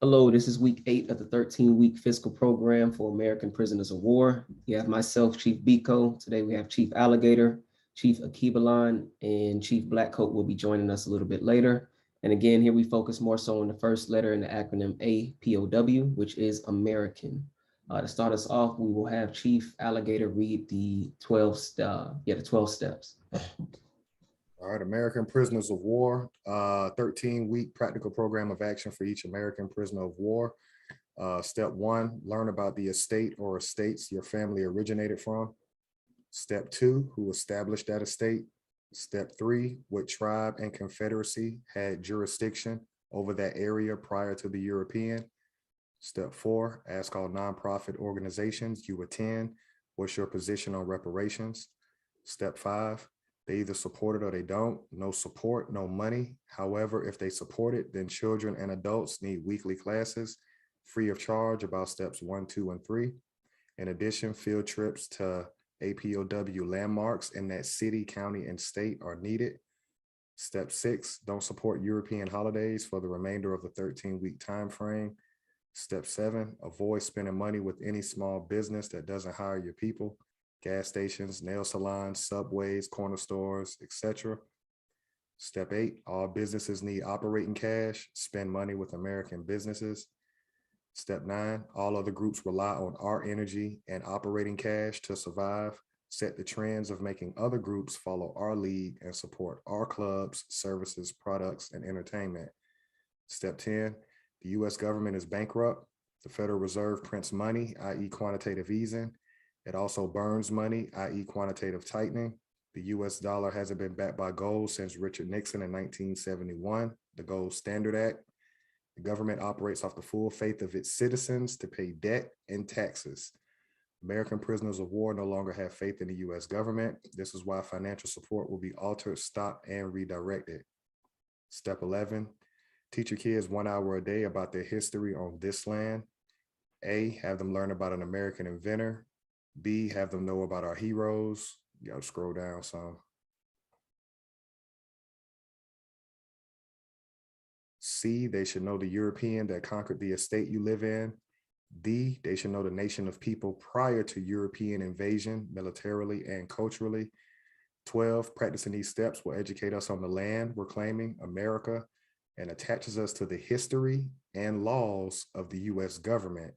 Hello, this is week 8 of the 13-week fiscal program for American Prisoners of War. You have myself, Chief Biko. Today we have Chief Alligator, Chief Akibalon, and Chief Blackcoat will be joining us a little bit later. And again, here we focus more so on the first letter in the acronym APOW, which is American. To start us off, we will have Chief Alligator read the 12 steps. All right, American Prisoners of War, 13-week practical program of action for each American prisoner of war. Step 1, learn about the estate or estates your family originated from. Step 2, who established that estate. Step 3, what tribe and confederacy had jurisdiction over that area prior to the European. Step 4, ask all nonprofit organizations you attend, what's your position on reparations? Step 5, they either support it or they don't. No support, no money. However, if they support it, then children and adults need weekly classes free of charge about steps 1, 2, and 3. In addition, field trips to APOW landmarks in that city, county, and state are needed. Step 6, don't support European holidays for the remainder of the 13-week time frame. Step 7, avoid spending money with any small business that doesn't hire your people. Gas stations, nail salons, subways, corner stores, etc. Step 8, all businesses need operating cash. Spend money with American businesses. Step 9, all other groups rely on our energy and operating cash to survive. Set the trends of making other groups follow our lead and support our clubs, services, products, and entertainment. Step 10, the US government is bankrupt. The Federal Reserve prints money, i.e. quantitative easing. It also burns money, i.e. quantitative tightening. The US dollar hasn't been backed by gold since Richard Nixon in 1971, the Gold Standard Act. The government operates off the full faith of its citizens to pay debt and taxes. American prisoners of war no longer have faith in the US government. This is why financial support will be altered, stopped, and redirected. Step 11, teach your kids 1 hour a day about their history on this land. A, have them learn about an American inventor. B, have them know about our heroes. You gotta scroll down some. C, they should know the European that conquered the estate you live in. D, they should know the nation of people prior to European invasion, militarily and culturally. 12, practicing these steps will educate us on the land we're claiming, America, and attaches us to the history and laws of the US government.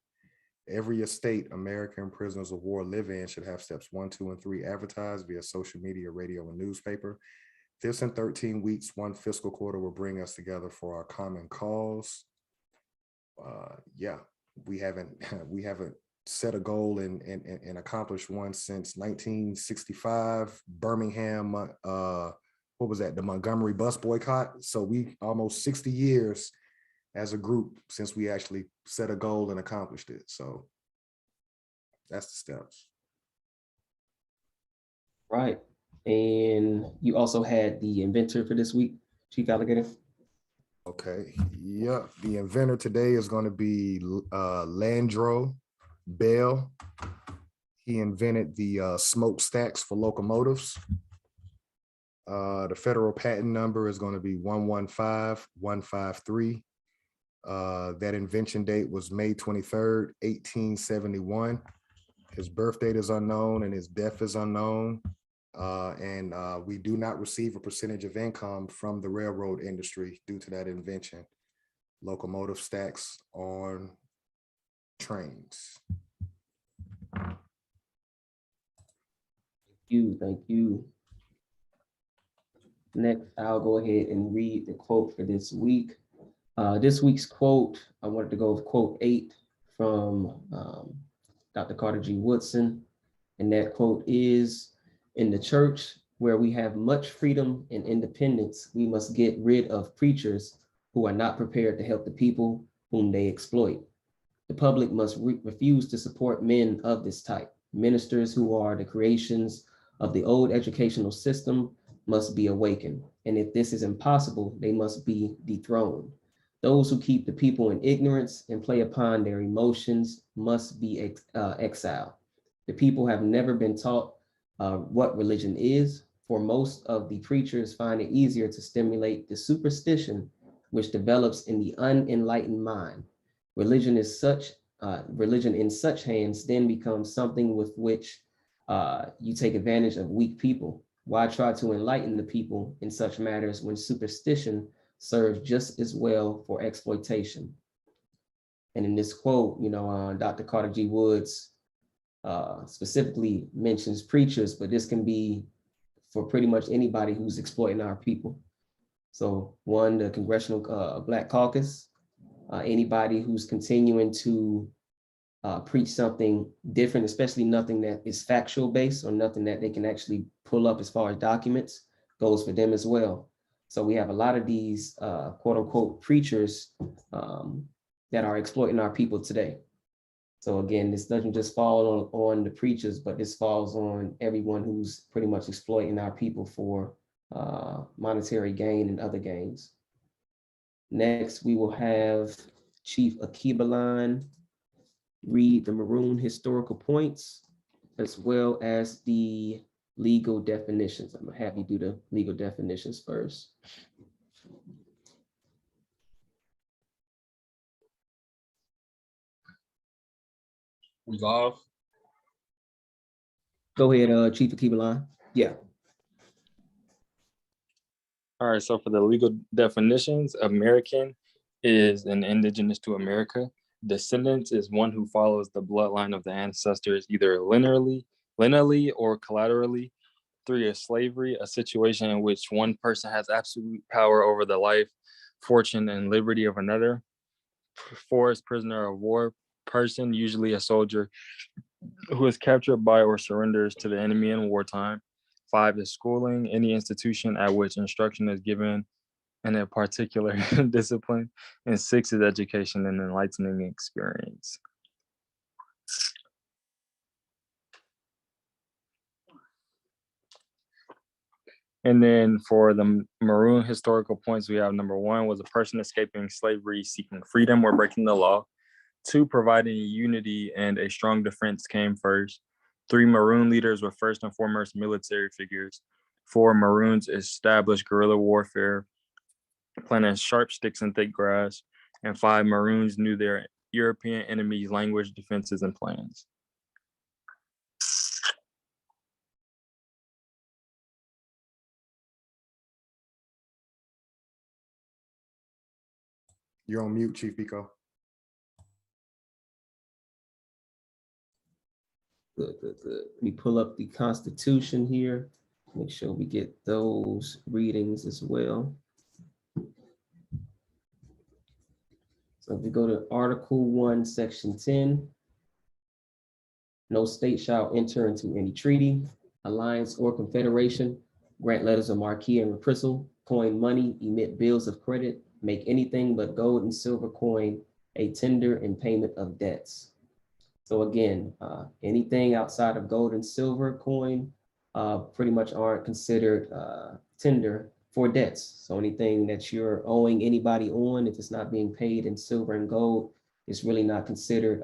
Every estate American prisoners of war live in should have steps 1, 2, and 3 advertised via social media, radio, and newspaper. This in 13 weeks, one fiscal quarter will bring us together for our common cause. We haven't set a goal and accomplished one since 1965, Birmingham, what was that? The Montgomery bus boycott. So we almost 60 years as a group since we actually set a goal and accomplished it. So that's the steps. Right. And you also had the inventor for this week, Chief Alligator. Okay. Yeah. The inventor today is going to be Landro Bell. He invented the smokestacks for locomotives. The federal patent number is going to be 115153. That invention date was May 23rd, 1871. His birth date is unknown and his death is unknown. And we do not receive a percentage of income from the railroad industry due to that invention. Locomotive stacks on trains. Thank you. Next, I'll go ahead and read the quote for this week. This week's quote, I wanted to go with quote 8 from Dr. Carter G. Woodson. And that quote is, "In the church, where we have much freedom and independence, we must get rid of preachers who are not prepared to help the people whom they exploit. The public must refuse to support men of this type. Ministers who are the creations of the old educational system must be awakened. And if this is impossible, they must be dethroned. Those who keep the people in ignorance and play upon their emotions must be exiled. The people have never been taught what religion is, for most of the preachers find it easier to stimulate the superstition which develops in the unenlightened mind. Religion is such, religion in such hands then becomes something with which you take advantage of weak people. Why try to enlighten the people in such matters when superstition serves just as well for exploitation? And in this quote, Dr. Carter G. Woods specifically mentions preachers, but this can be for pretty much anybody who's exploiting our people. So one, the Congressional Black Caucus, anybody who's continuing to preach something different, especially nothing that is factual based or nothing that they can actually pull up as far as documents, goes for them as well. So we have a lot of these quote unquote preachers that are exploiting our people today. So again, this doesn't just fall on the preachers, but this falls on everyone who's pretty much exploiting our people for monetary gain and other gains. Next, we will have Chief Akibalan read the Maroon historical points, as well as the legal definitions. I'm gonna have you do the legal definitions first. Resolve. Go ahead, Chief Akibalan. Yeah. All right, so for the legal definitions, American is an indigenous to America. Descendants is one who follows the bloodline of the ancestors, either lineally or collaterally. 3 is slavery, a situation in which one person has absolute power over the life, fortune, and liberty of another. 4 is prisoner of war, person, usually a soldier, who is captured by or surrenders to the enemy in wartime. 5 is schooling, any institution at which instruction is given in a particular discipline. And 6 is education and enlightening experience. And then for the Maroon historical points, we have number 1 was a person escaping slavery, seeking freedom or breaking the law. 2, providing unity and a strong defense came first. 3, Maroon leaders were first and foremost military figures. 4, Maroons established guerrilla warfare, planting sharp sticks in thick grass. And 5, Maroons knew their European enemies' language, defenses, and plans. You're on mute, Chief Pico. Good. Let me pull up the Constitution here. Make sure we get those readings as well. So if we go to Article 1, Section 10, no state shall enter into any treaty, alliance, or confederation, grant letters of marque and reprisal, coin money, emit bills of credit, make anything but gold and silver coin a tender in payment of debts. So again, anything outside of gold and silver coin pretty much aren't considered tender for debts. So anything that you're owing anybody on, if it's not being paid in silver and gold, it's really not considered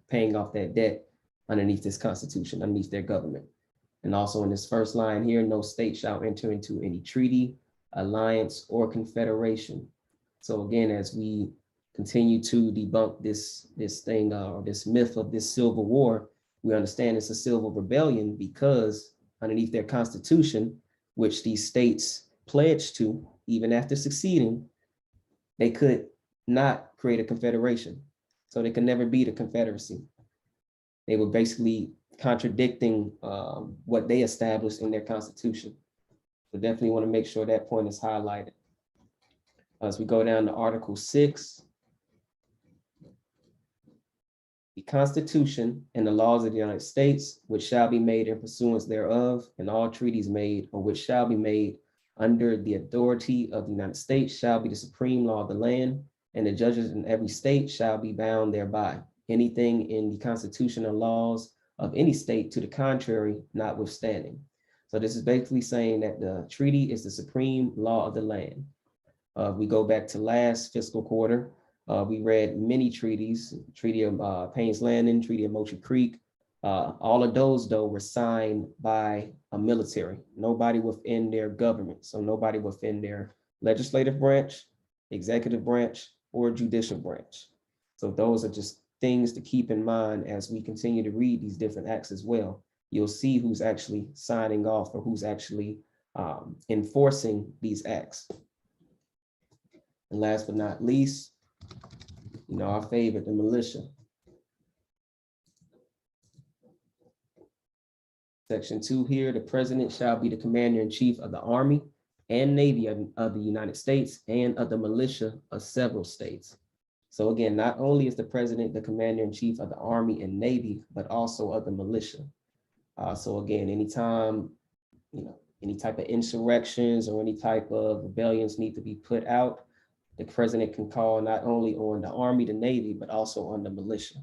paying off that debt underneath this Constitution, underneath their government. And also in this first line here, no state shall enter into any treaty, alliance, or confederation. So again, as we continue to debunk this thing or this myth of this civil war, we understand it's a civil rebellion because underneath their Constitution, which these states pledged to, even after succeeding, they could not create a confederation. So they could never beat a confederacy. They were basically contradicting what they established in their Constitution. So definitely want to make sure that point is highlighted. As we go down to Article 6, the Constitution and the laws of the United States, which shall be made in pursuance thereof, and all treaties made or which shall be made under the authority of the United States shall be the supreme law of the land, and the judges in every state shall be bound thereby. Anything in the Constitution or laws of any state to the contrary, notwithstanding. So this is basically saying that the treaty is the supreme law of the land. We go back to last fiscal quarter. We read many treaties, Treaty of Payne's Landing, Treaty of Moultrie Creek. All of those, though, were signed by a military, nobody within their government. So nobody within their legislative branch, executive branch, or judicial branch. So those are just things to keep in mind as we continue to read these different acts as well. You'll see who's actually signing off or who's actually enforcing these acts. And last but not least, our favorite, the militia. Section 2 here, the president shall be the commander-in-chief of the Army and Navy of the United States and of the militia of several states. So again, not only is the president the commander-in-chief of the Army and Navy, but also of the militia. So again, anytime, any type of insurrections or any type of rebellions need to be put out, the president can call not only on the Army, the Navy, but also on the militia.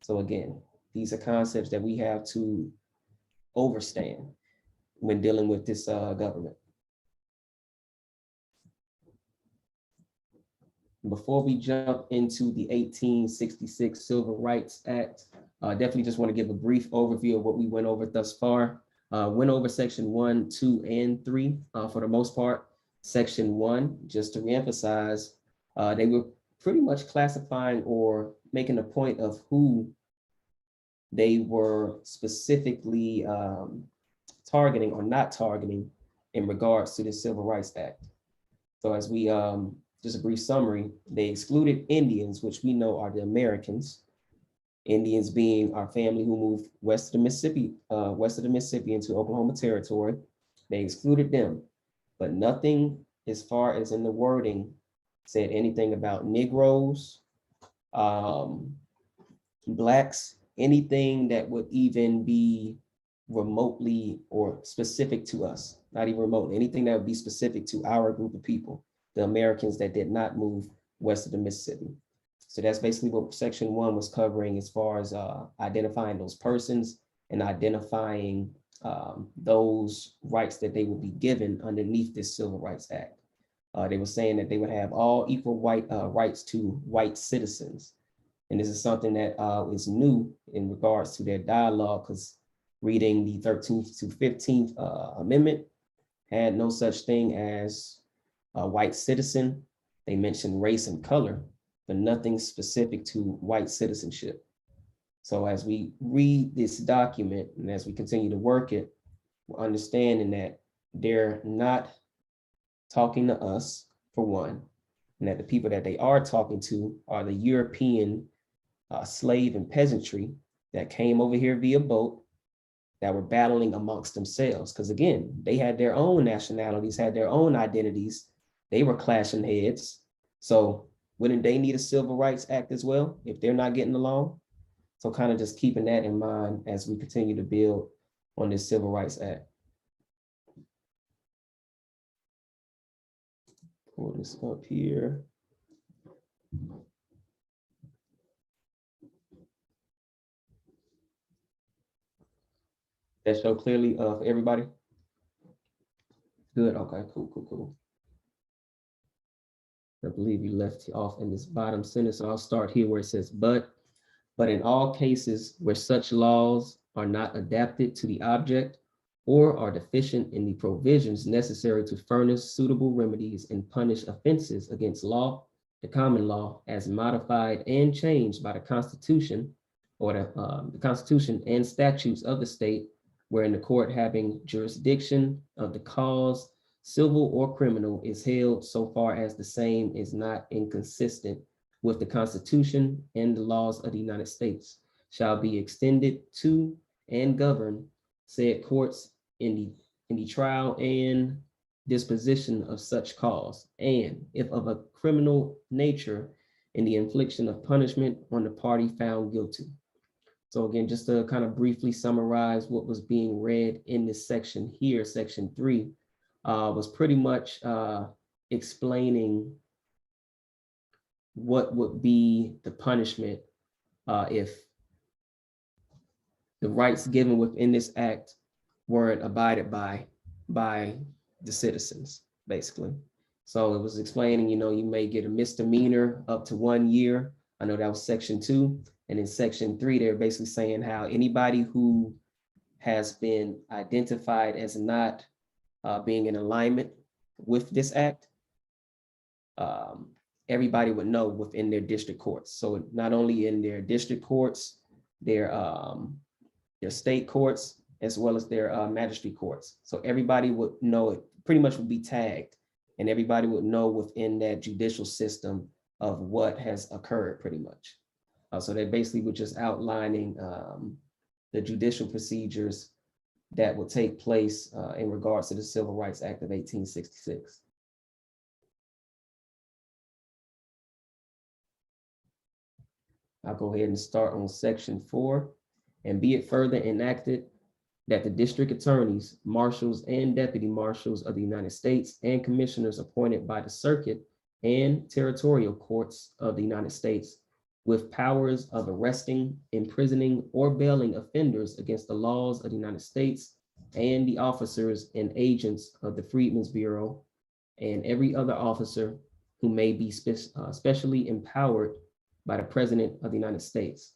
So again, these are concepts that we have to overstand when dealing with this government. Before we jump into the 1866 Civil Rights Act, definitely just want to give a brief overview of what we went over thus far. Went over section 1, 2, and 3 for the most part. Section 1, just to reemphasize, they were pretty much classifying or making a point of who they were specifically targeting or not targeting in regards to the Civil Rights Act. So as we, just a brief summary, they excluded Indians, which we know are the Americans. Indians being our family who moved west of the Mississippi into Oklahoma Territory. They excluded them, but nothing as far as in the wording said anything about Negroes, Blacks, anything that would even be remotely or specific to us, not even remotely, anything that would be specific to our group of people, the Americans that did not move west of the Mississippi. So that's basically what section 1 was covering as far as identifying those persons and identifying those rights that they would be given underneath this Civil Rights Act. They were saying that they would have all equal rights to white citizens. And this is something that is new in regards to their dialogue, because reading the 13th to 15th Amendment had no such thing as a white citizen. They mentioned race and color, but nothing specific to white citizenship. So as we read this document and as we continue to work it, we're understanding that they're not talking to us, for one, and that the people that they are talking to are the European slave and peasantry that came over here via boat, that were battling amongst themselves. Because again, they had their own nationalities, had their own identities. They were clashing heads. So wouldn't they need a Civil Rights Act as well if they're not getting along? So kind of just keeping that in mind as we continue to build on this Civil Rights Act. Pull this up here. That show clearly for everybody? Good, okay, cool. I believe you left off in this bottom sentence, so I'll start here where it says, but in all cases where such laws are not adapted to the object or are deficient in the provisions necessary to furnish suitable remedies and punish offenses against law, the common law, as modified and changed by the Constitution or the Constitution and statutes of the state, wherein the court having jurisdiction of the cause, civil or criminal, is held so far as the same is not inconsistent with the Constitution and the laws of the United States, shall be extended to and govern said courts in the trial and disposition of such cause, and if of a criminal nature, in the infliction of punishment on the party found guilty. So again, just to kind of briefly summarize what was being read in this section here, section 3, was pretty much explaining what would be the punishment if the rights given within this act weren't abided by the citizens, basically. So it was explaining, you may get a misdemeanor up to 1 year. I know that was section 2. And in section 3, they're basically saying how anybody who has been identified as not being in alignment with this act everybody would know within their district courts. So not only in their district courts, their state courts, as well as their magistrate courts. So everybody would know, it pretty much would be tagged, and everybody would know within that judicial system of what has occurred pretty much. So they basically were just outlining the judicial procedures that would take place in regards to the Civil Rights Act of 1866. I'll go ahead and start on section 4. And be it further enacted that the district attorneys, marshals, and deputy marshals of the United States and commissioners appointed by the circuit and territorial courts of the United States with powers of arresting, imprisoning, or bailing offenders against the laws of the United States and the officers and agents of the Freedmen's Bureau and every other officer who may be specially empowered by the President of the United States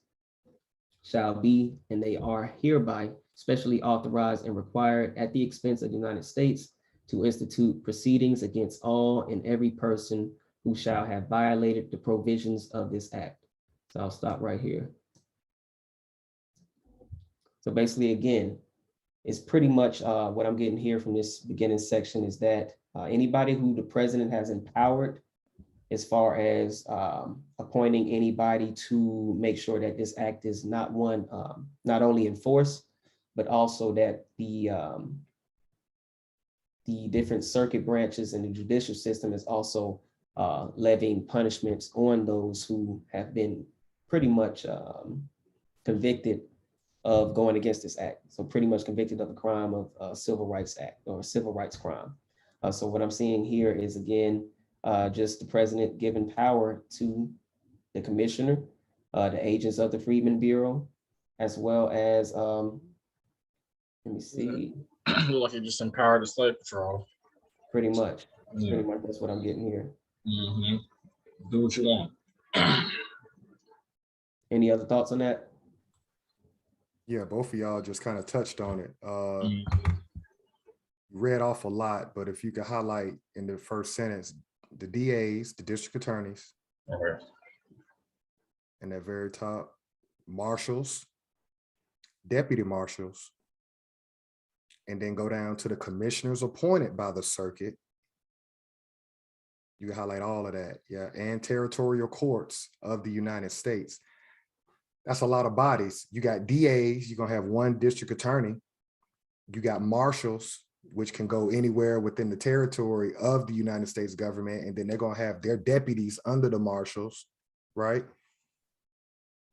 shall be, and they are hereby specially authorized and required at the expense of the United States to institute proceedings against all and every person who shall have violated the provisions of this act. So I'll stop right here. So basically, again, it's pretty much what I'm getting here from this beginning section is that anybody who the president has empowered as far as appointing anybody to make sure that this act is not only enforced, but also that the different circuit branches in the judicial system is also levying punishments on those who have been pretty much convicted of going against this act. So pretty much convicted of the crime of Civil Rights Act or civil rights crime. So what I'm seeing here is, again, just the president giving power to the commissioner, the agents of the Freedmen's Bureau, as well as, let me see. Like it just empowered the slave patrol. Pretty much, Yeah. pretty much that's what I'm getting here. Mm-hmm. Do what you want. Any other thoughts on that? Yeah, both of y'all just kind of touched on it. Mhm. Read off a lot, but if you could highlight in the first sentence, the DAs, the district attorneys, Okay. and at very top, marshals, deputy marshals, and then go down to the commissioners appointed by the circuit. You can highlight all of that, yeah, and territorial courts of the United States. That's a lot of bodies. You got DAs, you're gonna have one district attorney. You got marshals, which can go anywhere within the territory of the United States government, and then they're gonna have their deputies under the marshals, right?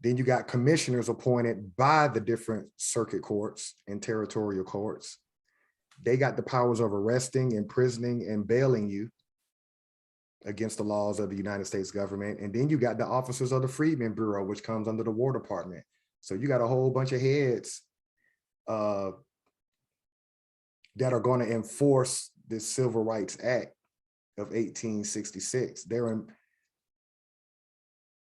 Then you got commissioners appointed by the different circuit courts and territorial courts. They got the powers of arresting, imprisoning, and bailing you against the laws of the United States government. And then you got the officers of the Freedmen's Bureau, which comes under the War Department. So you got a whole bunch of heads that are going to enforce this Civil Rights Act of 1866.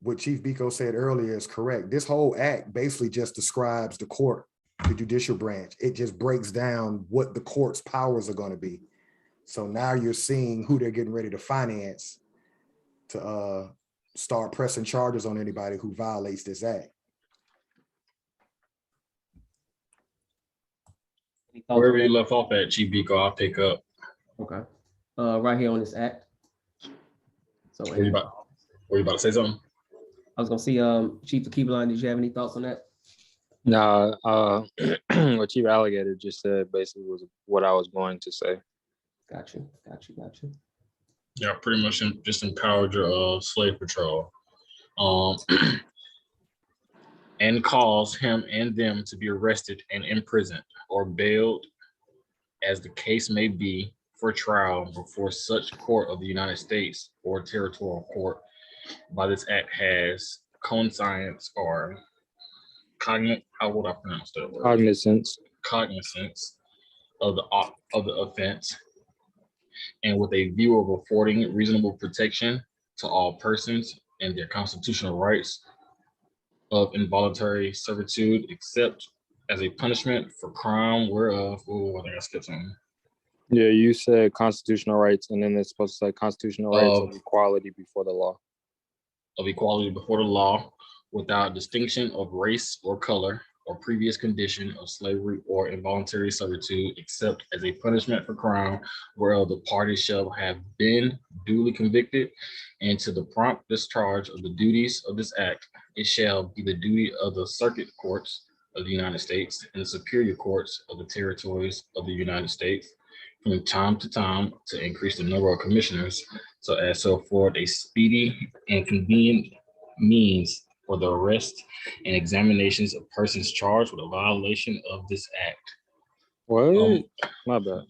What Chief Biko said earlier is correct. This whole act basically just describes the court, the judicial branch. It just breaks down what the court's powers are going to be. So now you're seeing who they're getting ready to finance to start pressing charges on anybody who violates this act. Any thoughts Wherever on you that? left off at, Chief Biko, I'll pick up. Okay, right here on this act. So Were you about to say something? I was gonna see, Chief Akibalan, did you have any thoughts on that? Nah, what Chief Alligator just said basically was what I was going to say. Got you. Yeah, pretty much just empowered your slave patrol. And cause him and them to be arrested and imprisoned or bailed, as the case may be, for trial before such court of the United States or territorial court by this act has conscience or cognizance, how would I pronounce that word? Cognizance of the offense, and with a view of affording reasonable protection to all persons and their constitutional rights of involuntary servitude, except as a punishment for crime whereof, I think I skipped something. Yeah, you said constitutional rights, and then it's supposed to say constitutional rights of equality before the law. Of equality before the law, without distinction of race or color or previous condition of slavery or involuntary servitude, except as a punishment for crime whereof the parties shall have been duly convicted, and to the prompt discharge of the duties of this act, it shall be the duty of the circuit courts of the United States and the superior courts of the territories of the United States from time to time to increase the number of commissioners so as to afford a speedy and convenient means for the arrest and examinations of persons charged with a violation of this act. What? My bad.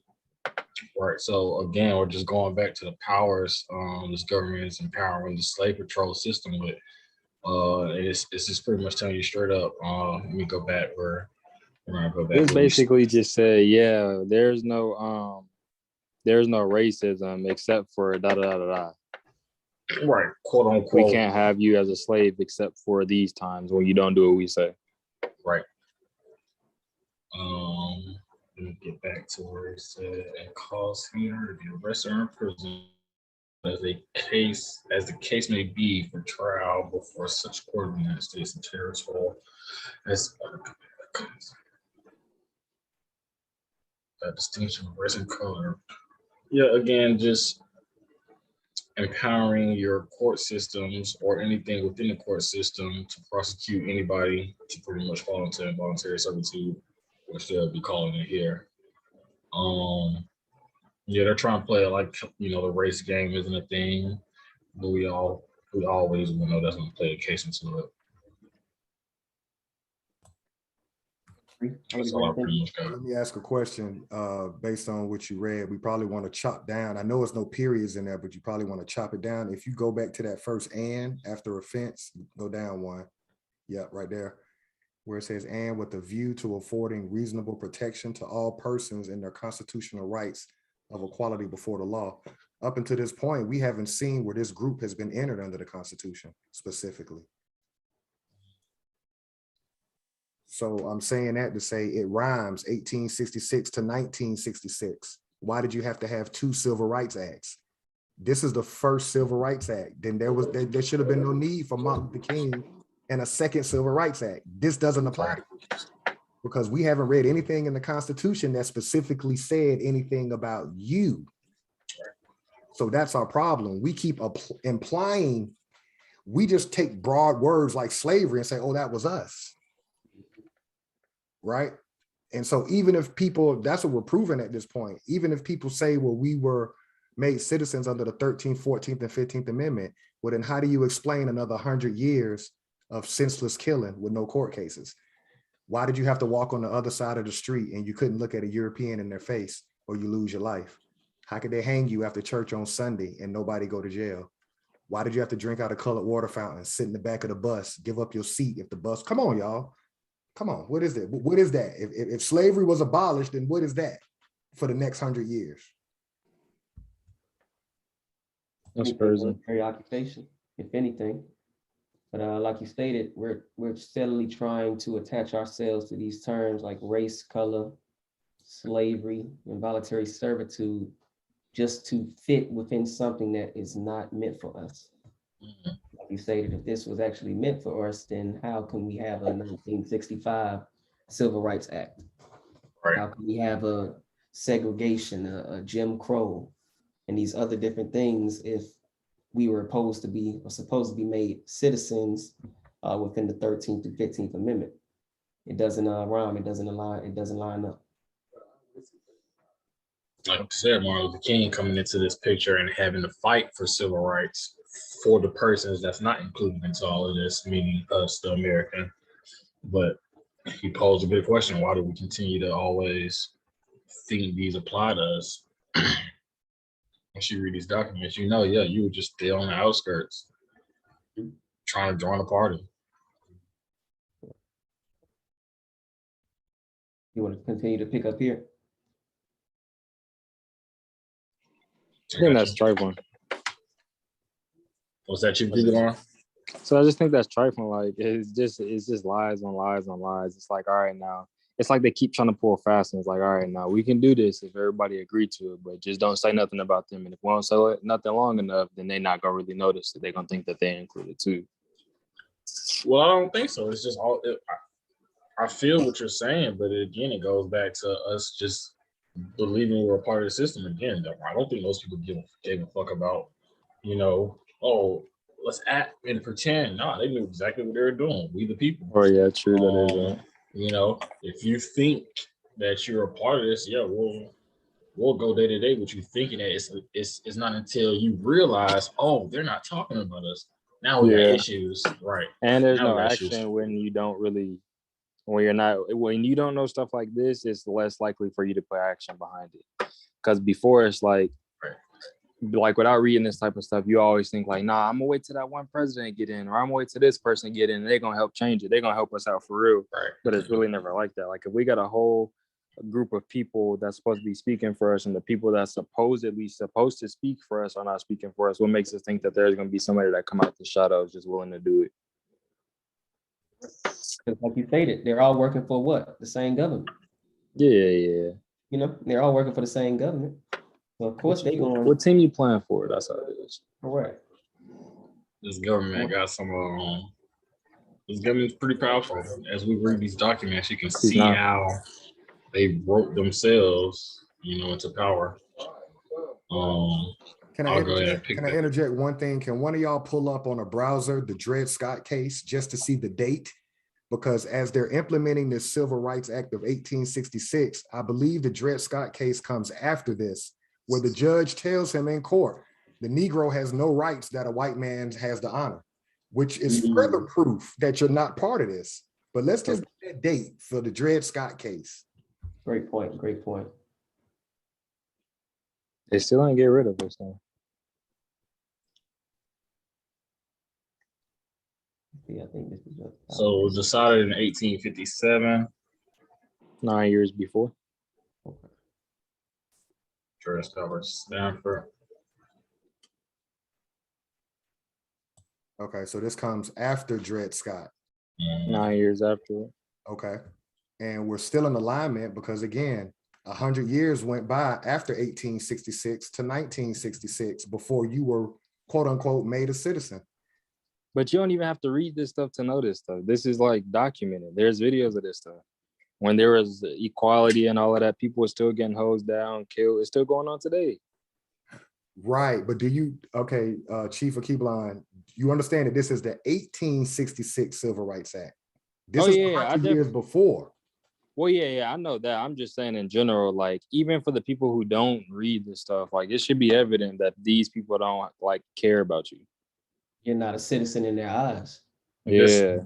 Right. So again, we're just going back to the powers this government is empowering the slave patrol system with. It's just pretty much telling you straight up. Let me go back where we're gonna go back. This basically just said, yeah, there's no racism except for da da da da da. Right, quote unquote. We can't have you as a slave except for these times when you don't do what we say. Right. Let me get back to where it said and cause here to be arrested or imprisoned as the case may be for trial before such court of the United States and territory as that distinction of race and color. Yeah, again, just empowering your court systems or anything within the court system to prosecute anybody to pretty much fall into involuntary servitude, which they'll be calling it here. Yeah, they're trying to play like, you know, the race game isn't a thing, but we always will know that's going to play a case into it. That's all I pretty much got. Let me ask a question based on what you read. We probably want to chop down. I know it's no periods in there, but you probably want to chop it down. If you go back to that first "and" after offense, go down one. Yeah, right there, where it says "and with a view to affording reasonable protection to all persons in their constitutional rights of equality before the law." Up until this point, we haven't seen where this group has been entered under the Constitution specifically. So I'm saying that to say it rhymes 1866 to 1966. Why did you have to have two Civil Rights Acts? This is the first Civil Rights Act. Then there should have been no need for Martin Luther King and a second Civil Rights Act. This doesn't apply to groups because we haven't read anything in the Constitution that specifically said anything about you. So that's our problem. We keep implying, we just take broad words like slavery and say, oh, that was us. Right. And so even if people, that's what we're proving at this point, even if people say, well, we were made citizens under the 13th, 14th, and 15th Amendment, well, then how do you explain another 100 years of senseless killing with no court cases? Why did you have to walk on the other side of the street and you couldn't look at a European in their face or you lose your life? How could they hang you after church on Sunday and nobody go to jail? Why did you have to drink out of colored water fountains, sit in the back of the bus, give up your seat if the bus, come on, y'all. Come on, what is that? What is that? If slavery was abolished, then what is that for the next 100 years? That's crazy. Military occupation, if anything. But like you stated, we're steadily trying to attach ourselves to these terms like race, color, slavery, involuntary servitude, just to fit within something that is not meant for us. Like you stated, if this was actually meant for us, then how can we have a 1965 Civil Rights Act? Right. How can we have a segregation, a Jim Crow, and these other different things if we were supposed to be made citizens within the 13th to 15th Amendment? It doesn't rhyme, it doesn't line up. Like I said, Martin Luther King coming into this picture and having to fight for civil rights for the persons that's not included into all of this, meaning us, the American. But he posed a good question: why do we continue to always think these apply to us? Once you read these documents, you know, yeah, you were just there on the outskirts trying to join the party. You want to continue to pick up here? I think that's trifling. Was that you, Devon? So I just think that's trifling. Like it's just lies on lies on lies. It's like, all right, now it's like they keep trying to pull fast, and it's like, all right, now we can do this if everybody agreed to it, but just don't say nothing about them. And if we don't say nothing long enough, then they're not gonna really notice it. They're gonna think that they included too. Well, I don't think so. It's just all. I feel what you're saying, but again, it goes back to us just believing we're a part of the system. Again, I don't think most people gave a fuck about, oh, let's act and pretend. No, they knew exactly what they were doing. We the people. Oh yeah, true. That is. If you think that you're a part of this, yeah, we'll go day to day with you thinking that it's not until you realize, oh, they're not talking about us. Now we got issues, right? And there's now no action when you don't really, when you don't know stuff like this, it's less likely for you to put action behind it. Because before it's like, like without reading this type of stuff, you always think like, nah, I'm gonna wait till that one president get in, or I'm gonna wait till this person get in, and they're gonna help change it. They're gonna help us out for real. Right. But it's really never like that. Like if we got a whole group of people that's supposed to be speaking for us, and the people that's supposedly supposed to speak for us are not speaking for us, what makes us think that there's gonna be somebody that come out the shadows just willing to do it? Because like you stated, they're all working for what? The same government. Yeah. They're all working for the same government. So of course they going. What team you playing for? That's how it is. Correct. This government got some. This government's pretty powerful. As we read these documents, you can see how they wrote themselves, into power. Can I interject one thing? Can one of y'all pull up on a browser the Dred Scott case just to see the date? Because as they're implementing this Civil Rights Act of 1866, I believe the Dred Scott case comes after this, where the judge tells him in court, the Negro has no rights that a white man has the honor, which is further proof that you're not part of this. But let's just get that date for the Dred Scott case. Great point. Great point. They still ain't get rid of us though. Yeah, I think this is what. So it was decided in 1857. 9 years before. Okay. Dred Scott versus Stanford. Okay, so this comes after Dred Scott. 9 years after. Okay, and we're still in alignment because again, 100 years went by after 1866 to 1966 before you were quote unquote made a citizen. But you don't even have to read this stuff to know this stuff. This is like documented. There's videos of this stuff. When there was equality and all of that, people were still getting hosed down, killed. It's still going on today. Right, but Chief of Keybline, you understand that this is the 1866 Civil Rights Act. This is 100 years before. Well, yeah, I know that. I'm just saying in general, like even for the people who don't read this stuff, like it should be evident that these people don't like care about you. You're not a citizen in their eyes. Yeah.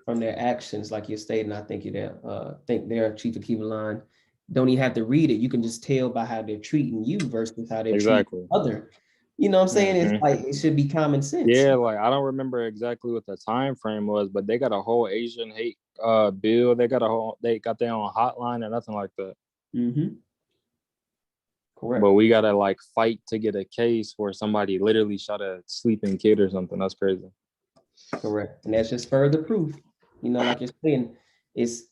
From their actions, like you're stating, I think their Chief of Keybline don't even have to read it. You can just tell by how they're treating you versus how they're treating other. You know what I'm saying? It's like it should be common sense. Yeah, like I don't remember exactly what the time frame was, but they got a whole Asian hate bill. They got their own hotline and nothing like that. Correct. But we gotta like fight to get a case where somebody literally shot a sleeping kid or something. That's crazy. Correct. And that's just further proof. Like you're saying, it's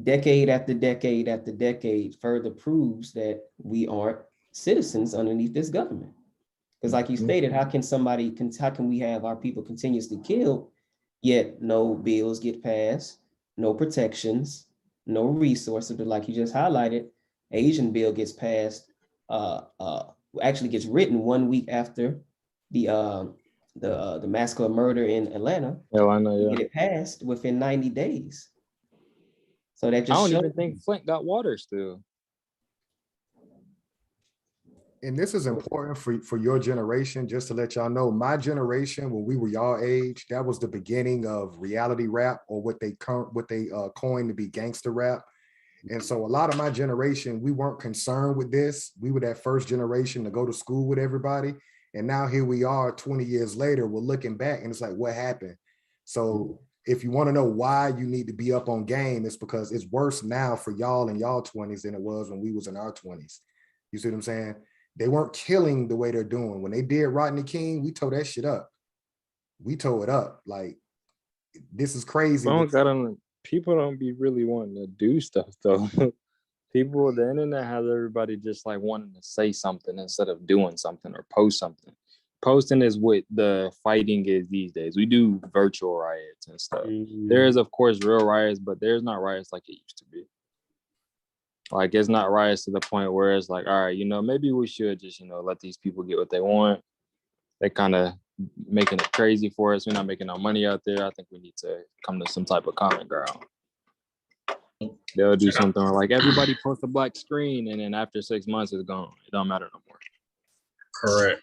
decade after decade after decade further proves that we aren't citizens underneath this government. Because like you stated, how can we have our people continuously killed, yet no bills get passed, no protections, no resources? But like you just highlighted, Asian bill gets passed, actually gets written 1 week after the massacre murder in Atlanta. Get it passed within 90 days. So that just I don't even think Flint got water still. And this is important for your generation, just to let y'all know, my generation, when we were y'all age, that was the beginning of reality rap, or what they coined to be gangster rap. And so a lot of my generation, we weren't concerned with this. We were that first generation to go to school with everybody. And now here we are 20 years later, we're looking back and it's like, what happened? So if you want to know why you need to be up on game, it's because it's worse now for y'all in y'all 20s than it was when we was in our 20s. You see what I'm saying? They weren't killing the way they're doing. When they did Rodney King, we tore that shit up. We tore it up. Like, this is crazy. people don't be really wanting to do stuff though. People, the internet has everybody just like wanting to say something instead of doing something or post something. Posting is what the fighting is these days. We do virtual riots and stuff. There is, of course, real riots, but there's not riots like it used to be. Like, it's not riots to the point where it's like, all right, you know, maybe we should just, you know, let these people get what they want. They kind of making it crazy for us. We're not making our money out there. I think we need to come to some type of common ground. They'll do something like everybody post a black screen, and then after 6 months it's gone. It don't matter no more. Correct.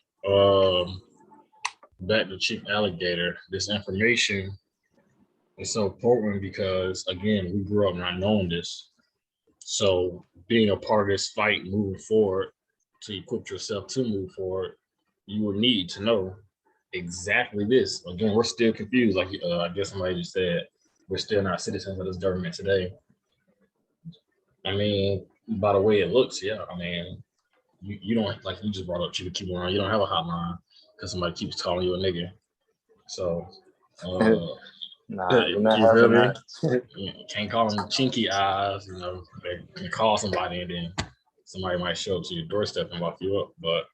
Back to Chief Alligator, this information is so important because, again, we grew up not knowing this. So being a part of this fight moving forward, to equip yourself to move forward, you will need to know exactly this. Again, we're still confused. Like I guess somebody just said, we're still not citizens of this government today. I mean, by the way it looks, yeah. I mean, you don't, like you just brought up Chief Keep Around, you don't have a hotline because somebody keeps calling you a nigga. So Nah, you feel me? You can't call them chinky eyes, you know, they can call somebody and then somebody might show up to your doorstep and lock you up. But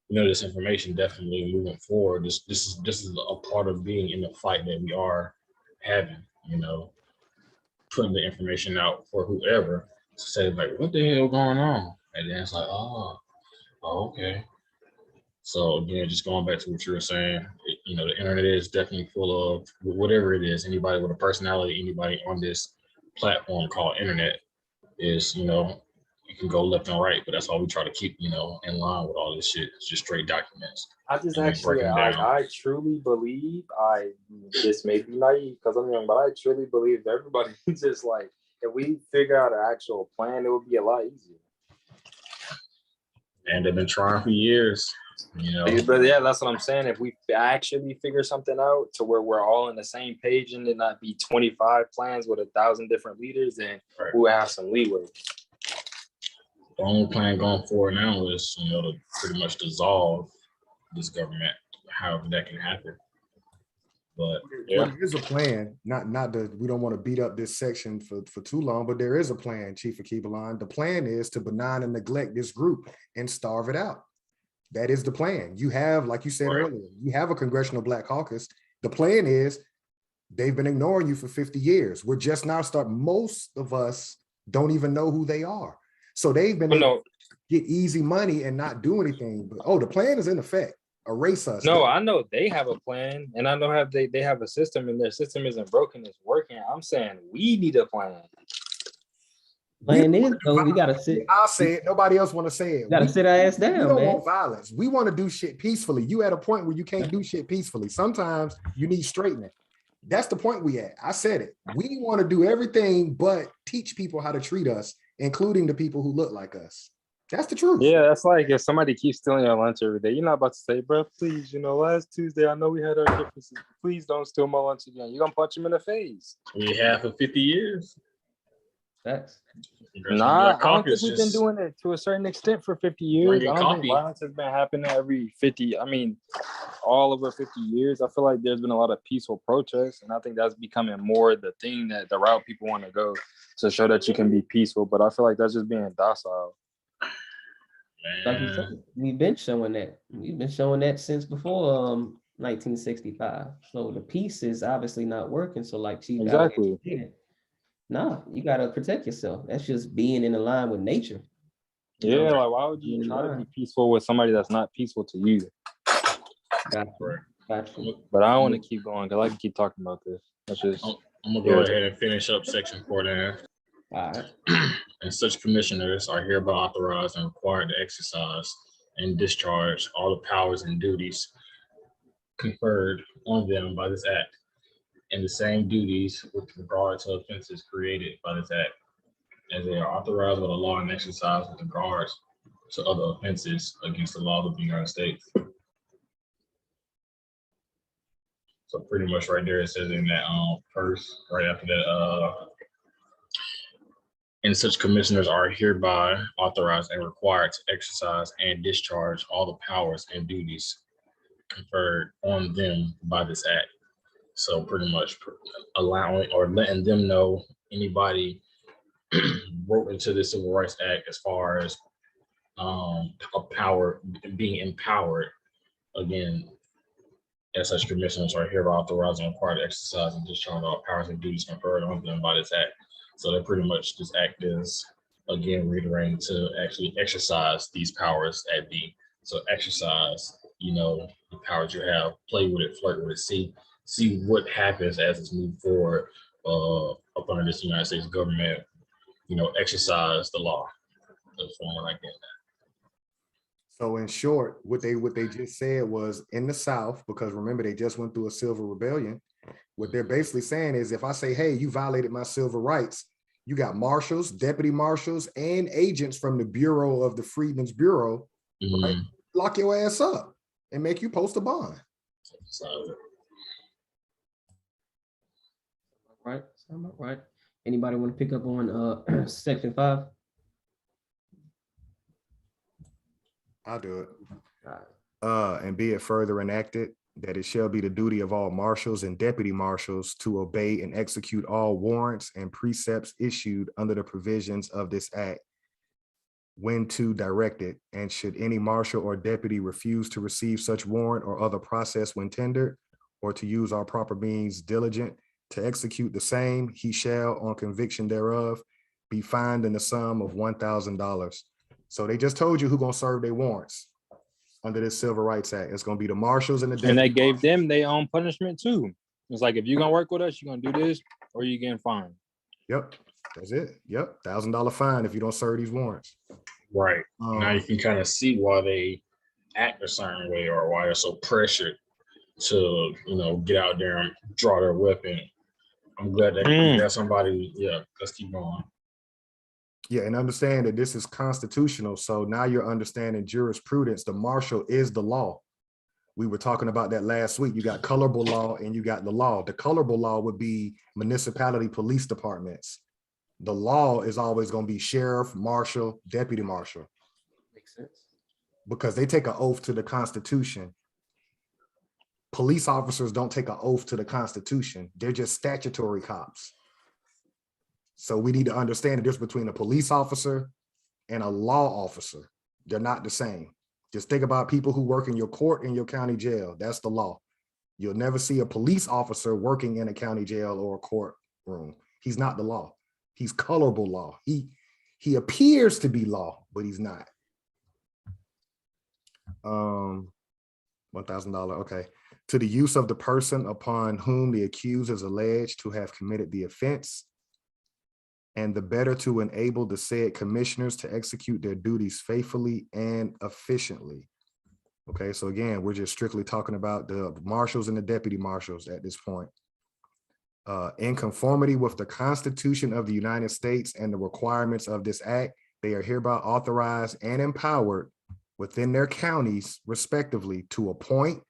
you know, this information definitely moving forward. This is a part of being in the fight that we are having, you know, putting the information out for whoever to say, like, what the hell going on? And then it's like, oh okay. So again, just going back to what you were saying, you know, the internet is definitely full of whatever it is. Anybody with a personality, anybody on this platform called internet is, you know, you can go left and right, but that's all we try to keep, you know, in line with all this shit. It's just straight documents. I just actually, I truly believe, this may be naive because I'm young, but I truly believe everybody just like, if we figure out an actual plan, it would be a lot easier. And they've been trying for years, you know. But yeah, that's what I'm saying. If we actually figure something out to where we're all on the same page and it not be 25 plans with 1,000 different leaders, then we'll have some leeway. The only plan going forward now is, you know, to pretty much dissolve this government, however that can happen. But yeah, there is a plan. Not that we don't want to beat up this section for too long, but there is a plan, Chief Akibalan. The plan is to benign and neglect this group and starve it out. That is the plan. You have, like you said earlier, you have a Congressional Black Caucus. The plan is they've been ignoring you for 50 years. We're just now starting. Most of us don't even know who they are. So they've been able to get easy money and not do anything. But the plan is in effect. Erase us. No, I know they have a plan, and I know they have a system, and their system isn't broken, it's working. I'm saying we need a plan. Plan is though, we gotta sit. I'll say it. Nobody else want to say it. We gotta sit our ass down, we don't man. want violence. We want to do shit peacefully. You at a point where you can't do shit peacefully. Sometimes you need straightening. That's the point we at. I said it. We want to do everything but teach people how to treat us, including the people who look like us. That's the truth. Yeah, that's like if somebody keeps stealing your lunch every day, you're not about to say, bro, please, you know, last Tuesday, I know we had our differences. Please don't steal my lunch again. You're going to punch him in the face. We have for 50 years. That's Nah, I don't think we've been doing it to a certain extent for 50 years. I don't think violence has been happening every 50. I mean, all over 50 years. I feel like there's been a lot of peaceful protests, and I think that's becoming more the thing that the route people want to go to show that you can be peaceful. But I feel like that's just being docile. like you said, we've been showing that. We've been showing that since before 1965. So the peace is obviously not working. So like Chief Exactly. said, no, you gotta protect yourself. That's just being in line with nature. Yeah, like why would you try to be peaceful with somebody that's not peaceful to you? Gotcha. But I don't want to keep going because I can keep talking about this. That's just. I'm gonna go ahead and finish up section 4 there. All right. And such commissioners are hereby authorized and required to exercise and discharge all the powers and duties conferred on them by this act, and the same duties with regard to offenses created by this act, as they are authorized by the law and exercised with regards to other offenses against the laws of the United States. So pretty much right there, it says in that first, right after that, and such commissioners are hereby authorized and required to exercise and discharge all the powers and duties conferred on them by this act. So pretty much allowing or letting them know anybody wrote into the Civil Rights Act as far as a power, being empowered. Again, as such, commissioners are hereby authorized and required to exercise and discharge all powers and duties conferred on them by this act. So they pretty much, this act is, again, reiterating to actually exercise these powers at the, so exercise, you know, the powers you have, play with it, flirt with it, see what happens as it's moved forward up under this United States government, you know, exercise the law. That's what I get that. So in short, what they just said was in the South, because remember, they just went through a civil rebellion. What they're basically saying is, if I say, hey, you violated my civil rights, you got marshals, deputy marshals, and agents from the Bureau of the Freedmen's Bureau, right? Lock your ass up and make you post a bond. Right, sound about right. Anybody want to pick up on section 5? I'll do it. And be it further enacted that it shall be the duty of all marshals and deputy marshals to obey and execute all warrants and precepts issued under the provisions of this act when to direct it, and should any marshal or deputy refuse to receive such warrant or other process when tendered, or to use all proper means diligent to execute the same, he shall, on conviction thereof, be fined in the sum of $1,000. So they just told you who gonna serve their warrants under this Civil Rights Act. It's gonna be the marshals and the deputy. And they gave them their own punishment too. It's like, if you're gonna work with us, you're gonna do this, or you're getting fined. Yep, that's it. Yep, $1,000 fine if you don't serve these warrants. Right. Now you can kind of see why they act a certain way, or why they're so pressured to, you know, get out there and draw their weapon. I'm glad that we got somebody. Yeah, let's keep going. Yeah, and understand that this is constitutional. So now you're understanding jurisprudence. The marshal is the law. We were talking about that last week. You got colorable law and you got the law. The colorable law would be municipality police departments. The law is always going to be sheriff, marshal, deputy marshal. Makes sense. Because they take an oath to the Constitution. Police officers don't take an oath to the Constitution. They're just statutory cops. So we need to understand the difference between a police officer and a law officer. They're not the same. Just think about people who work in your court and your county jail. That's the law. You'll never see a police officer working in a county jail or a courtroom. He's not the law. He's colorable law. He appears to be law, but he's not. $1,000, okay. To the use of the person upon whom the accused is alleged to have committed the offense, and the better to enable the said commissioners to execute their duties faithfully and efficiently. Okay, so again, we're just strictly talking about the marshals and the deputy marshals at this point. In conformity with the Constitution of the United States and the requirements of this act, they are hereby authorized and empowered within their counties respectively to appoint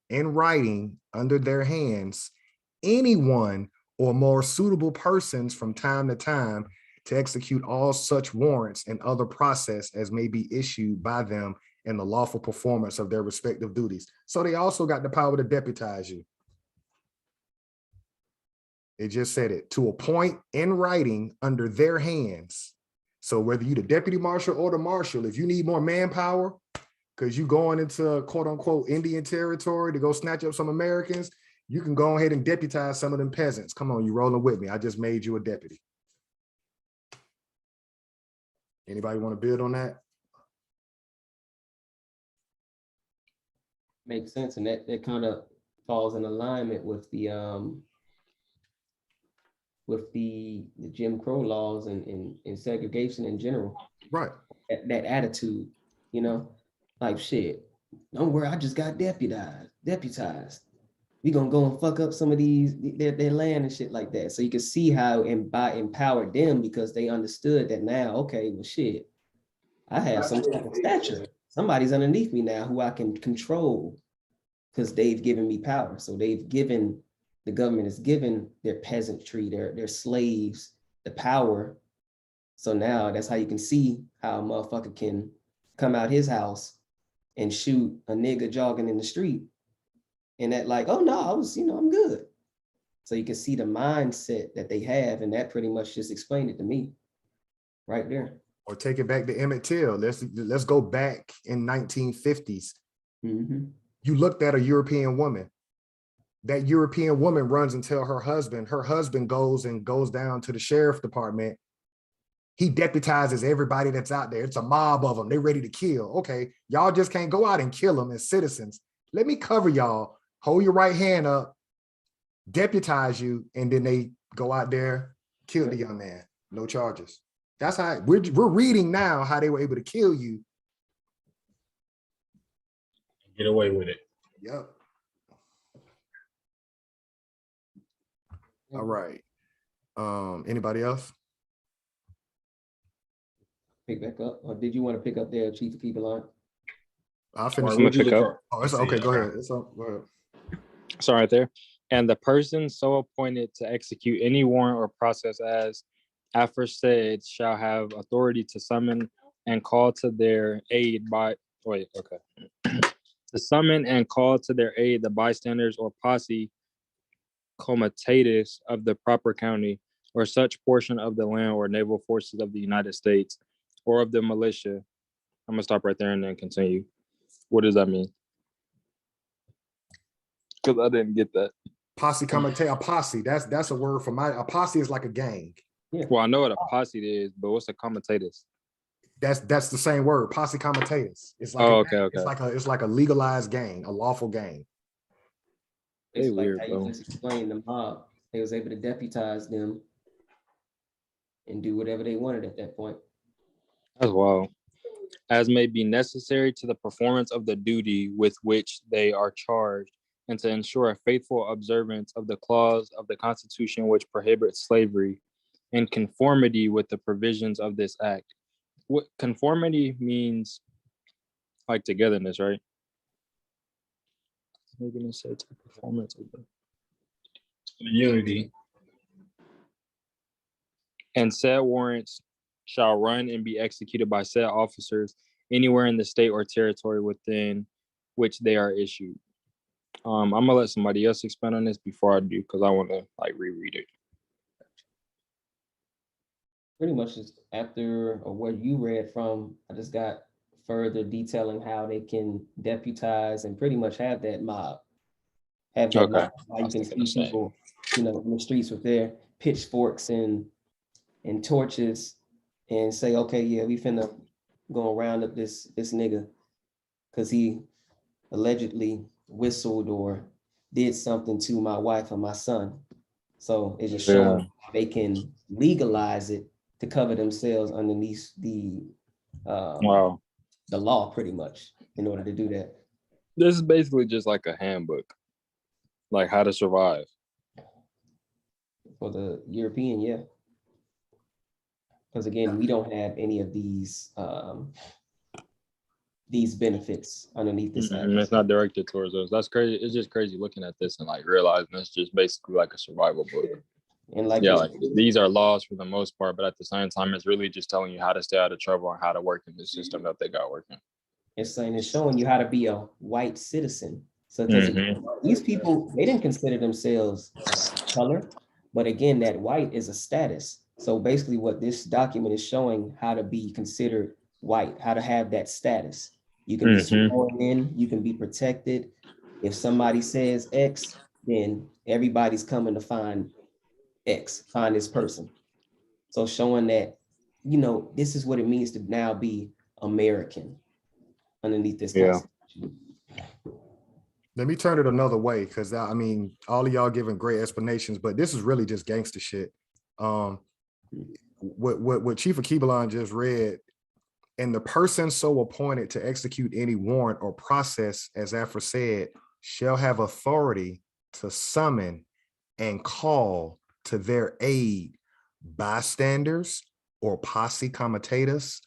in writing under their hands anyone or more suitable persons from time to time to execute all such warrants and other process as may be issued by them in the lawful performance of their respective duties. So they also got the power to deputize you. It just said it, to appoint in writing under their hands. So whether you the deputy marshal or the marshal, if you need more manpower, because you going into quote unquote Indian territory to go snatch up some Americans, you can go ahead and deputize some of them peasants. Come on, you rolling with me. I just made you a deputy. Anybody want to build on that? Makes sense, and that kind of falls in alignment with the Jim Crow laws and segregation in general. Right. That attitude, you know, like shit. Don't worry, I just got deputized. We gonna go and fuck up some of their land and shit like that. So you can see how empowered them, because they understood that now, okay, well shit, I have some type of stature. Somebody's underneath me now who I can control because they've given me power. So the government has given their peasantry, their slaves, the power. So now that's how you can see how a motherfucker can come out his house and shoot a nigga jogging in the street. And that like, oh no, I'm good. So you can see the mindset that they have, and that pretty much just explained it to me right there. Or take it back to Emmett Till. Let's go back in 1950s. Mm-hmm. You looked at a European woman. That European woman runs and tell her husband goes down to the sheriff department. He deputizes everybody that's out there. It's a mob of them. They're ready to kill. Okay, y'all just can't go out and kill them as citizens. Let me cover y'all. Hold your right hand up, deputize you, and then they go out there, kill the young man. No charges. That's how we're reading now how they were able to kill you. Get away with it. Yep. All right. Anybody else? Pick back up, or did you want to pick up there, Chief, to keep it on? I'll finish. I'm gonna pick up. Oh, it's okay. Go ahead. It's go ahead. So right there. And the person so appointed to execute any warrant or process as aforesaid shall have authority to summon and call to their aid to summon and call to their aid the bystanders or posse comitatus of the proper county or such portion of the land or naval forces of the United States or of the militia. I'm gonna stop right there and then continue. What does that mean? Because I didn't get that. Posse comitatus, a posse. That's a word for a posse is like a gang. Yeah. Well, I know what a posse is, but what's a comitatus? That's the same word, posse comitatus. It's like okay. It's like a legalized gang, a lawful gang. It's They like weird, how you bro. just explained the mob. They was able to deputize them and do whatever they wanted at that point. That's wild. As may be necessary to the performance of the duty with which they are charged, and to ensure a faithful observance of the clause of the Constitution which prohibits slavery, in conformity with the provisions of this act. What conformity means, like togetherness, right? Making it say to performance of the Unity. and said warrants shall run and be executed by said officers anywhere in the state or territory within which they are issued. I'm gonna let somebody else expand on this before I do, because I want to like reread it. Pretty much just after or what you read from, I just got further detailing how they can deputize and pretty much have that mob. Have that Okay. mob. How I you was can thinking see the same. people, in the streets with their pitchforks and torches and say, okay, yeah, we finna go round up this nigga because he allegedly whistled or did something to my wife or my son. So it's just showing they can legalize it to cover themselves underneath the Wow. the law, pretty much, in order to do that. This is basically just like a handbook, like how to survive. For the European, yeah. Because again, we don't have any of these benefits underneath this act. And it's not directed towards us. That's crazy. It's just crazy looking at this and like realizing it's just basically like a survival book. And like, Yeah, like these are laws for the most part, but at the same time, it's really just telling you how to stay out of trouble and how to work in the system that they got working. it's saying, it's showing you how to be a white citizen. So because these people, they didn't consider themselves color, but again, that white is a status. So basically what this document is showing how to be considered white, how to have that status. You can be sworn in, you can be protected. If somebody says X, then everybody's coming to find X, find this person. So showing that, this is what it means to now be American underneath this Constitution. Let me turn it another way, because I mean, all of y'all giving great explanations, but this is really just gangster shit. What Chief Akibalon just read, and the person so appointed to execute any warrant or process as aforesaid shall have authority to summon and call to their aid bystanders or posse comitatus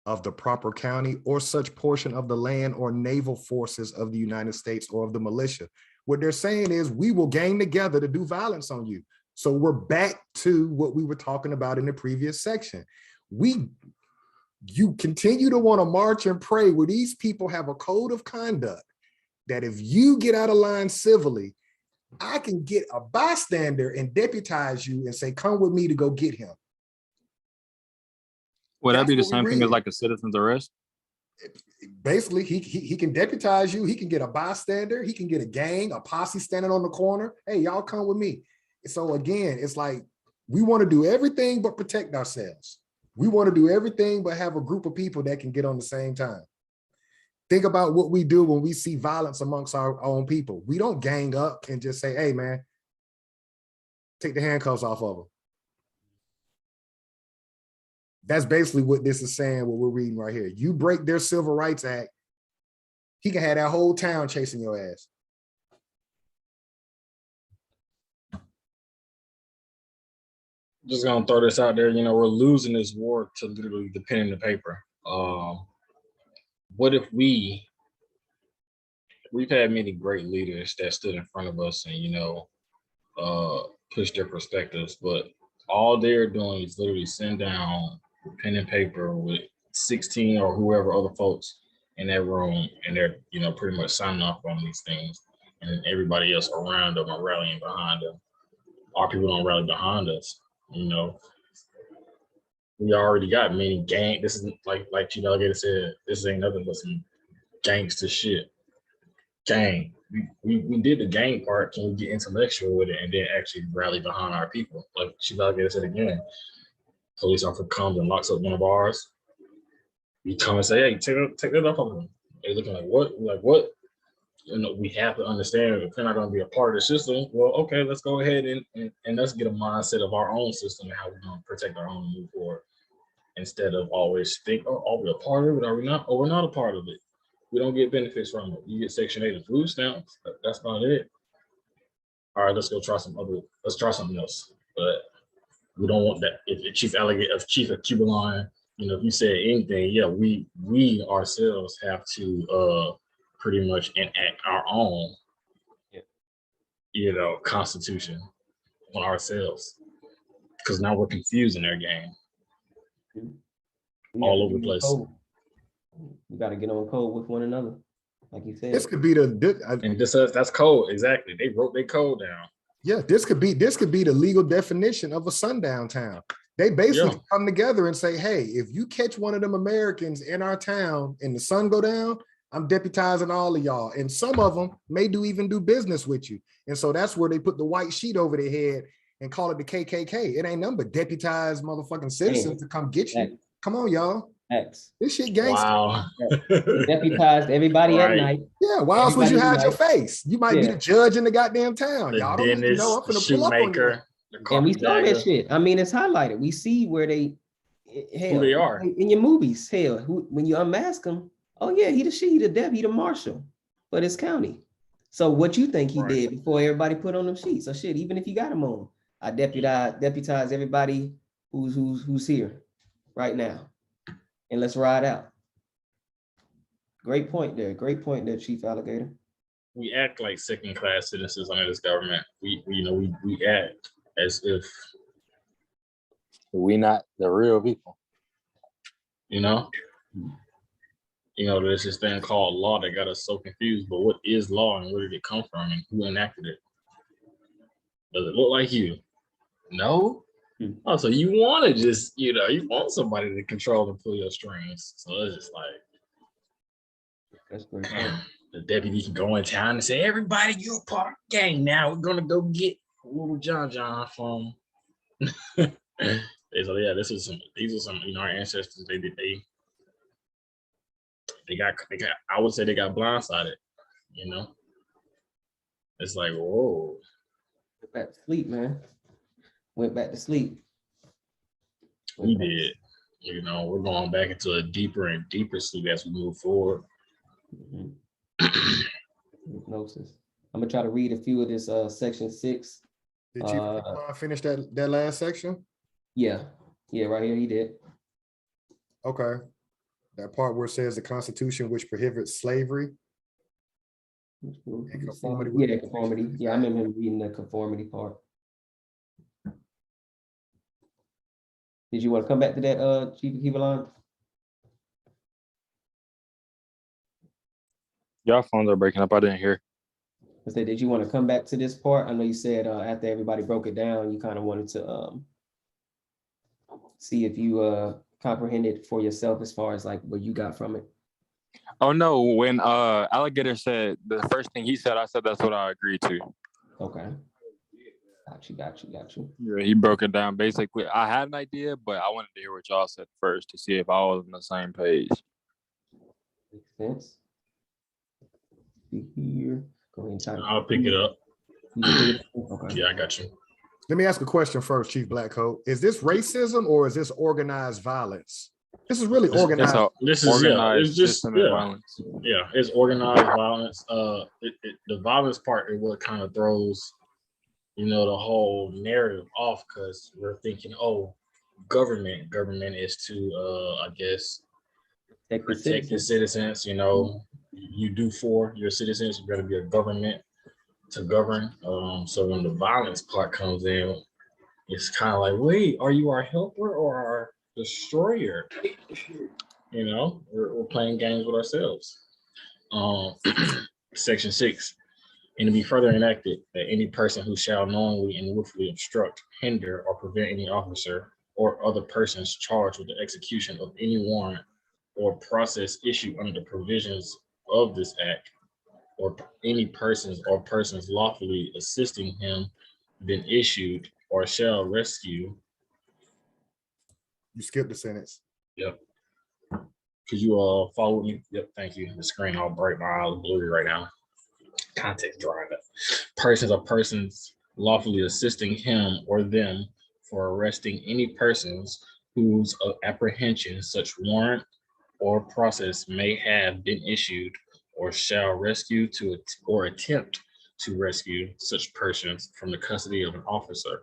of the proper county or such portion of the land or naval forces of the United States or of the militia. What they're saying is we will gang together to do violence on you. So we're back to what we were talking about in the previous section. You continue to want to march and pray where these people have a code of conduct that if you get out of line civilly, I can get a bystander and deputize you and say, come with me to go get him. Would that That's be the what we same thing as read. like a citizen's arrest? Basically, he can deputize you. He can get a bystander. He can get a gang, a posse standing on the corner. Hey, y'all come with me. So again, it's like we want to do everything but protect ourselves. We want to do everything but have a group of people that can get on the same time. Think about what we do when we see violence amongst our own people. We don't gang up and just say, hey, man, take the handcuffs off of them. That's basically what this is saying, what we're reading right here. You break their Civil Rights Act, he can have that whole town chasing your ass. Just gonna throw this out there, you know, we're losing this war to literally the pen and the paper. What if we've had many great leaders that stood in front of us and, you know, push their perspectives, but all they're doing is literally sitting down with pen and paper with 16 or whoever other folks in that room, and they're, you know, pretty much signing off on these things, and everybody else around them are rallying behind them. Our people don't rally behind us, you know. We already got many gang. This is like Chief Alligator said, this ain't nothing but some gangster shit. Gang. We did the gang part. Can we get intellectual with it and then actually rally behind our people? Like Chief Alligator said again, police officer comes and locks up one of ours. We come and say, hey, take that up on them. They're looking like, what? We're like, what? You know, we have to understand if they're not going to be a part of the system, well, okay, let's go ahead and let's get a mindset of our own system and how we're going to protect our own and move forward. Instead of always think, oh, are we a part of it? Are we not? Oh, we're not a part of it. We don't get benefits from it. You get Section 8 of food stamps. That's about it. All right, let's try something else. But we don't want that. If Chief of Cuba Line, you know, if you said anything, yeah, we ourselves have to pretty much enact our own, you know, constitution on ourselves, because now we're confusing their game all over the place. We got to get on code with one another, like you said. This could be that's code. Exactly. They wrote their code down. Yeah, this could be the legal definition of a sundown town. They basically come together and say, hey, if you catch one of them Americans in our town and the sun go down, I'm deputizing all of y'all. And some of them may even do business with you. And so that's where they put the white sheet over their head and call it the KKK. It ain't nothing but deputized motherfucking citizens to come get you. Come on, y'all. This shit gangster. Wow. Deputized everybody at night. Yeah, why else would you hide your face? You might be the judge in the goddamn town. Y'all don't even know. I'm finna pull up on you. And we saw that shit. I mean, it's highlighted. We see where they, who they are in your movies. Hell, when you unmask them, oh yeah, he the deputy, the marshal for this county. So what you think he did before everybody put on them sheets? So shit, even if you got him on, I deputize everybody who's here right now, and let's ride out. Great point there. Great point there, Chief Alligator. We act like second-class citizens under this government. We act as if we not the real people. You know, there's this thing called law that got us so confused. But what is law and where did it come from and who enacted it? Does it look like you? No. Oh, so you want to just, you want somebody to control and pull your strings. So it's just like, that's great. The deputy can go in town and say, everybody, you're part of the gang now. We're going to go get little John from. So yeah, these are some, our ancestors, they got, I would say they got blindsided, It's like, whoa. Went back to sleep, man. Went back to sleep. We did. We're going back into a deeper and deeper sleep as we move forward. Hypnosis. I'm gonna try to read a few of this section 6. Did you finish that last section? Yeah, right here he did. Okay. That part where it says the Constitution which prohibits slavery. Conformity. Conformity. Yeah, I remember him reading the conformity part. Did you want to come back to that, Chief Kivalan? Y'all phones are breaking up. I didn't hear. I said, did you want to come back to this part? I know you said after everybody broke it down, you kind of wanted to see if you comprehended for yourself as far as like what you got from it. Oh no, when Alligator said the first thing he said, I said that's what I agreed to. Okay. Got you. Yeah, he broke it down. Basically, I had an idea, but I wanted to hear what y'all said first to see if I was on the same page. Makes sense. Here. Go ahead and type. I'll pick it up. Okay. Yeah, I got you. Let me ask a question first, Chief Blackcoat. Is this racism or is this organized violence? This is really organized. This is organized it's just system of violence. Yeah, it's organized violence. The violence part is what kind of throws, you know, the whole narrative off, because we're thinking, oh, government is to I guess protect the citizens. You know, you do for your citizens. You're going to be a government to govern. So when the violence part comes in, it's kind of like, wait, are you our helper or our destroyer? You know, we're playing games with ourselves. Section 6, and to be further enacted that any person who shall knowingly and willfully obstruct, hinder, or prevent any officer or other persons charged with the execution of any warrant or process issued under the provisions of this act, or any persons or persons lawfully assisting him been issued or shall rescue. You skipped the sentence. Yep. Could you follow me? Yep, thank you. The screen all bright, my eyes blurry right now. Context drawing up. Persons or persons lawfully assisting him or them for arresting any persons whose apprehension such warrant or process may have been issued, or shall rescue or attempt to rescue such persons from the custody of an officer,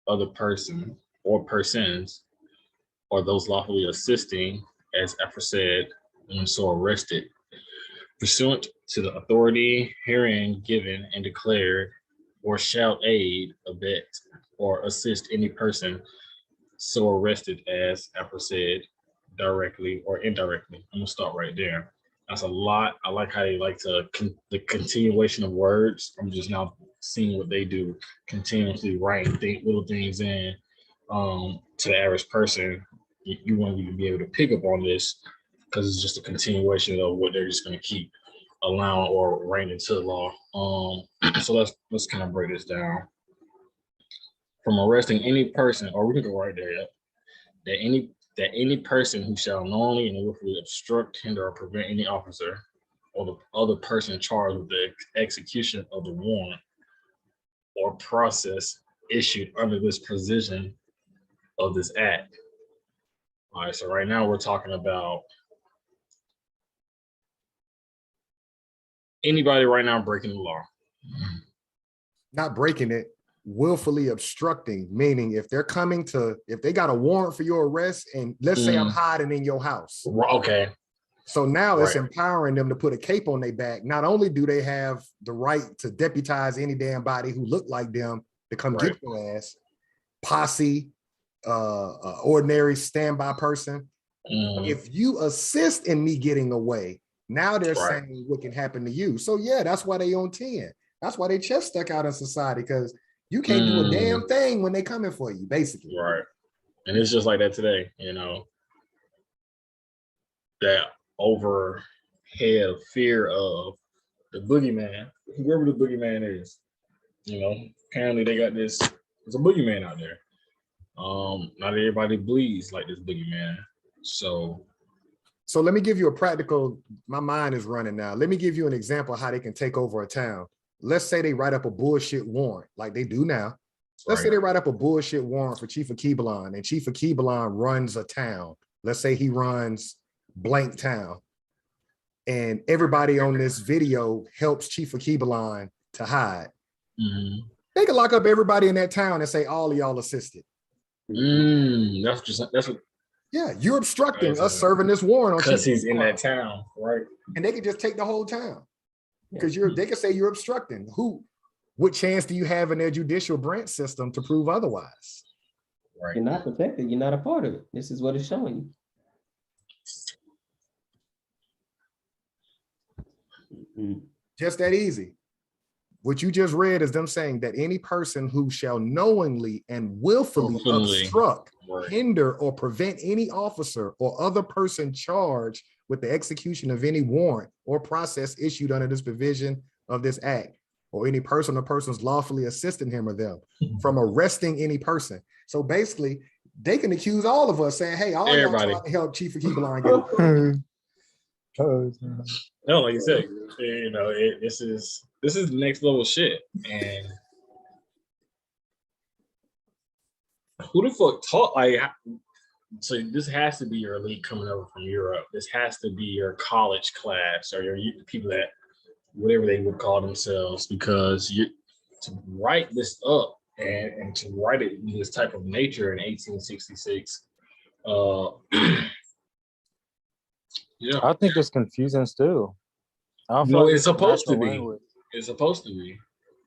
other person or persons, or those lawfully assisting as aforesaid, when so arrested, pursuant to the authority herein given and declared, or shall aid, abet, or assist any person so arrested as aforesaid, directly or indirectly. I'm gonna start right there. That's a lot. I like how they like to the continuation of words. I'm just now seeing what they do, continuously writing little things in. To the average person, you won't even be able to pick up on this, because it's just a continuation of what they're just going to keep allowing or writing into the law. So let's kind of break this down. From arresting any person, or we can go right there, that any person who shall knowingly and willfully obstruct, hinder, or prevent any officer or the other person charged with the execution of the warrant or process issued under this provision of this act. All right, so right now we're talking about anybody right now breaking the law. Not breaking it, willfully obstructing, meaning if they got a warrant for your arrest, and let's say I'm hiding in your house. Okay. So now it's empowering them to put a cape on their back. Not only do they have the right to deputize any damn body who look like them to come get your ass, posse, ordinary standby person. If you assist in me getting away, now they're saying what can happen to you. So yeah, that's why they on 10. That's why they chest stuck out in society, because you can't do a damn thing when they coming for you, basically. Right. And it's just like that today, you know, that overhead fear of the boogeyman, whoever the boogeyman is, you know, apparently they got there's a boogeyman out there. Not everybody bleeds like this boogeyman. So let me give you a practical, my mind is running now. Let me give you an example of how they can take over a town. Let's say they write up a bullshit warrant like they do now. Let's say they write up a bullshit warrant for Chief of Keebelon, and Chief of Keebelon runs a town. Let's say he runs blank town, and everybody on this video helps Chief of Keebelon to hide. They can lock up everybody in that town and say all of y'all assisted. That's what. Yeah, you're obstructing us serving this warrant on because he's in that town, right? And they can just take the whole town, because they can say you're obstructing. What chance do you have in their judicial branch system to prove otherwise? Right. You're not protected. You're not a part of it. This is what it's showing you. Mm. Just that easy. What you just read is them saying that any person who shall knowingly and willfully Willfully. obstruct, Right. hinder, or prevent any officer or other person charged with the execution of any warrant or process issued under this provision of this act, or any person or persons lawfully assisting him or them from arresting any person. So basically, they can accuse all of us saying, hey, all y'all Everybody. trying to help Chief of Keeble get No, like you said, you know, this is next level shit. And who the fuck taught, like, so this has to be your elite coming over from Europe. This has to be your college class or your people that whatever they would call themselves, because you to write this up and to write it in this type of nature in 1866. Yeah, I think it's confusing still. I don't feel no, like it's supposed to natural be. language. It's supposed to be.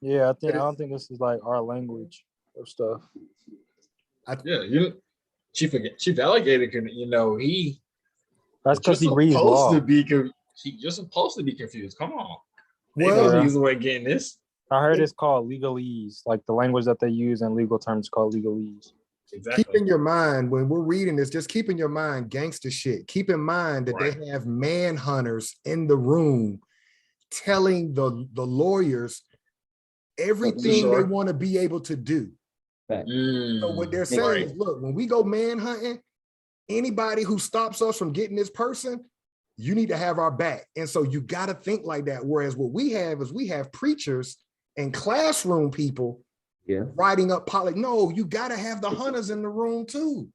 Yeah, I don't think this is like our language of stuff. Yeah, you Chief Alligator can, you know, That's because he reads supposed law. to be you're supposed to be confused. Come on. Well, There's an easy way of getting this. I heard it's called legalese, like the language that they use in legal terms called legalese. Exactly. keep in your mind when we're reading this, just keep in your mind gangster shit. Keep in mind that Right. they have manhunters in the room telling the lawyers everything Sure. they want to be able to do. Fact. So what they're saying Right. is, look, when we go manhunting, anybody who stops us from getting this person, you need to have our back. And so you got to think like that. Whereas what we have is we have preachers and classroom people writing up no, you got to have the hunters in the room too.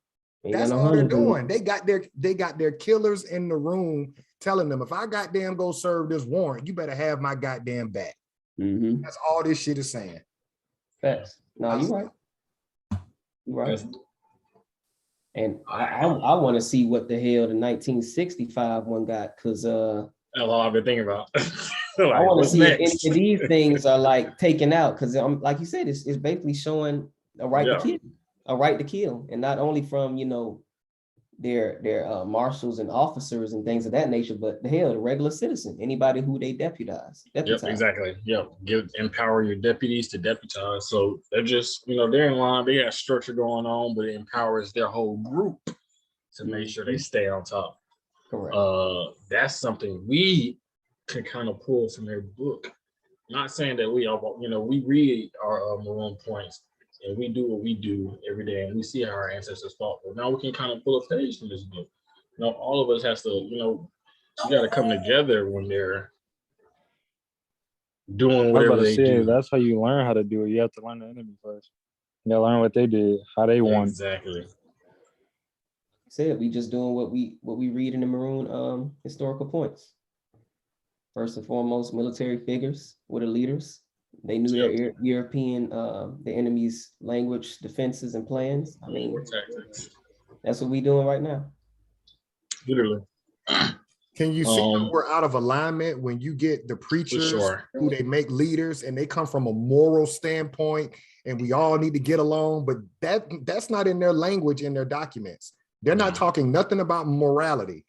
That's all they're doing. They got their killers in the room telling them, if I goddamn go serve this warrant, you better have my goddamn back. Mm-hmm. That's all this shit is saying. Facts. No, you're right. You're right. And I want to see what the hell the 1965 one got, because That's all I've been thinking about. Like, I want to what's see if next? any of these things are like taken out, because I'm like you said, it's basically showing a right to kill, and not only from their marshals and officers and things of that nature, but the regular citizen, anybody who they deputize. Yep, exactly. Yep, empower your deputies to deputize. So they're just, they're in line. They got structure going on, but it empowers their whole group to make sure they stay on top. Correct. That's something we can kind of pull from their book. Not saying that we are, we read our Maroon points and we do what we do every day and we see how our ancestors fought. But now we can kind of pull a page from this book. All of us has to, you got to come together when they're doing whatever they do. That's how you learn how to do it. You have to learn the enemy first. You gotta learn what they did, how they won. Exactly. Said we just doing what we read in the Maroon historical points. First and foremost, military figures were the leaders. They knew their European, the enemy's language, defenses, and plans. I mean, that's what we doing right now. Literally. Can you see how we're out of alignment when you get the preachers who they make leaders and they come from a moral standpoint and we all need to get along, but that's not in their language in their documents. They're not talking nothing about morality.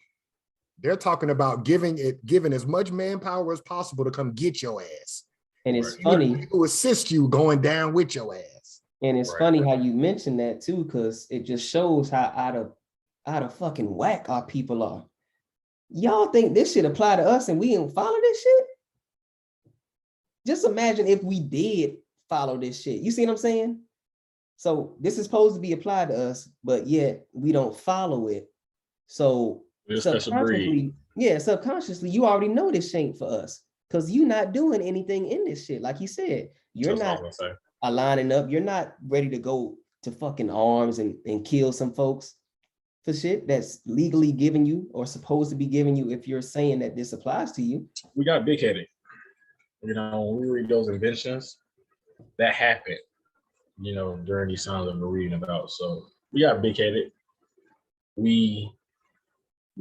They're talking about giving as much manpower as possible to come get your ass. And it's funny. People assist you going down with your ass. And it's funny how you mentioned that too, because it just shows how out of fucking whack our people are. Y'all think this should apply to us and we didn't follow this shit? Just imagine if we did follow this shit. You see what I'm saying? So this is supposed to be applied to us, but yet we don't follow it. So subconsciously, you already know this ain't for us because you're not doing anything in this shit. Like you said, you're not aligning up. You're not ready to go to fucking arms and kill some folks for shit that's legally given you or supposed to be giving you if you're saying that this applies to you. We got big-headed. When we read those inventions, that happened, during these times that we're reading about. So we got big-headed. We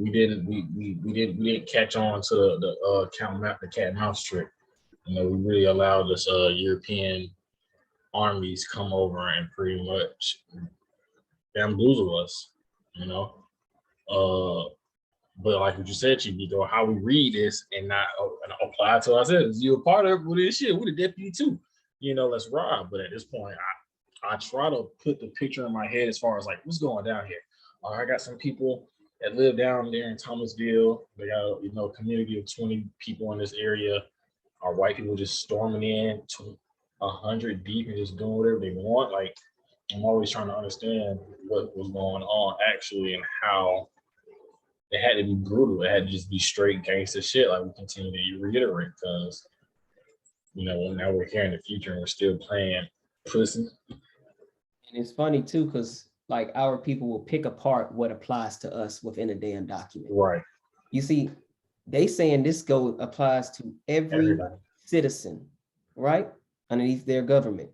didn't catch on to the cat and mouse trick. We really allowed this European armies come over and pretty much bamboozle us. But like what you said, Chico, how we read this and not and apply it to ourselves. You're a part of this shit. We're the deputy too. Let's ride. But at this point, I try to put the picture in my head as far as like what's going down here. I got some people that live down there in Thomasville. They got a community of 20 people in this area. Are white people just storming in to 100 deep and just doing whatever they want? Like, I'm always trying to understand what was going on actually and how it had to be brutal. It had to just be straight gangster shit. Like we continue to reiterate because now we're here in the future and we're still playing pussy. And it's funny too, because like our people will pick apart what applies to us within a damn document. Right. You see, they saying this applies to everybody. Citizen, right? Underneath their government.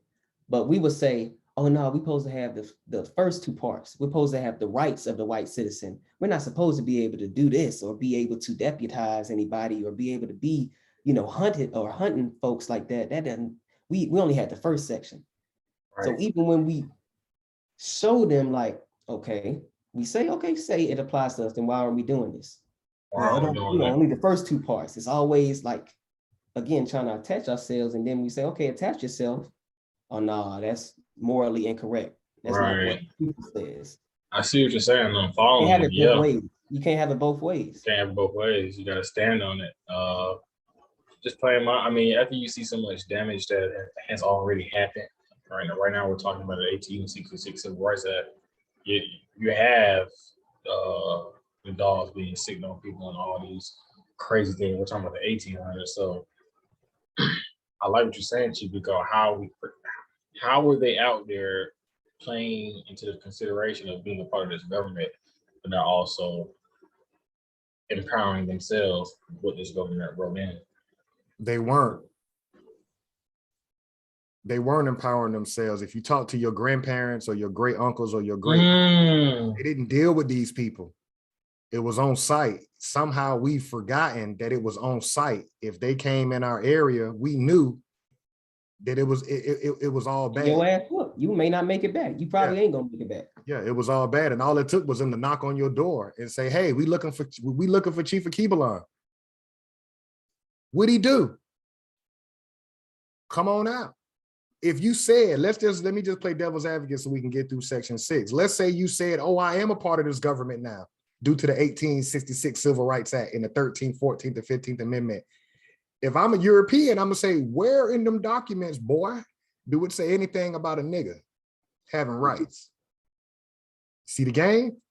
But we would say, oh no, we're supposed to have the first two parts. We're supposed to have the rights of the white citizen. We're not supposed to be able to do this or be able to deputize anybody or be able to be, hunting folks like that. That doesn't, we only had the first section. Right. So even when we show them like, okay, we say it applies to us, then why are we doing this? Only the first two parts. It's always like, again, trying to attach ourselves, and then we say, okay, attach yourself. Oh no, that's morally incorrect. That's not what people says. I see what you're saying. I'm following. You can't have it both ways. You can't have it both ways. You got to stand on it. Just playing after you see so much damage that has already happened. Right now we're talking about the 1866 Civil Rights Act. You have the dogs being sick on people and all these crazy things. We're talking about the 1800s. So I like what you're saying, Chief, because how were they out there playing into the consideration of being a part of this government, but not also empowering themselves with this government wrote in? They weren't empowering themselves. If you talk to your grandparents or your great uncles or your great, they didn't deal with these people. It was on site. Somehow we've forgotten that it was on site. If they came in our area, we knew that it was all bad. Your ass, look, you may not make it back. You probably ain't gonna make it back. Yeah, it was all bad, and all it took was them to knock on your door and say, "Hey, we looking for Chief of Keebalon. What'd he do? Come on out." If you said, let me just play devil's advocate so we can get through section 6. Let's say you said, "Oh, I am a part of this government now, due to the 1866 Civil Rights Act and the 13th, 14th, and 15th Amendment." If I'm a European, I'm gonna say, where in them documents, boy, do it say anything about a nigga having rights? See the game?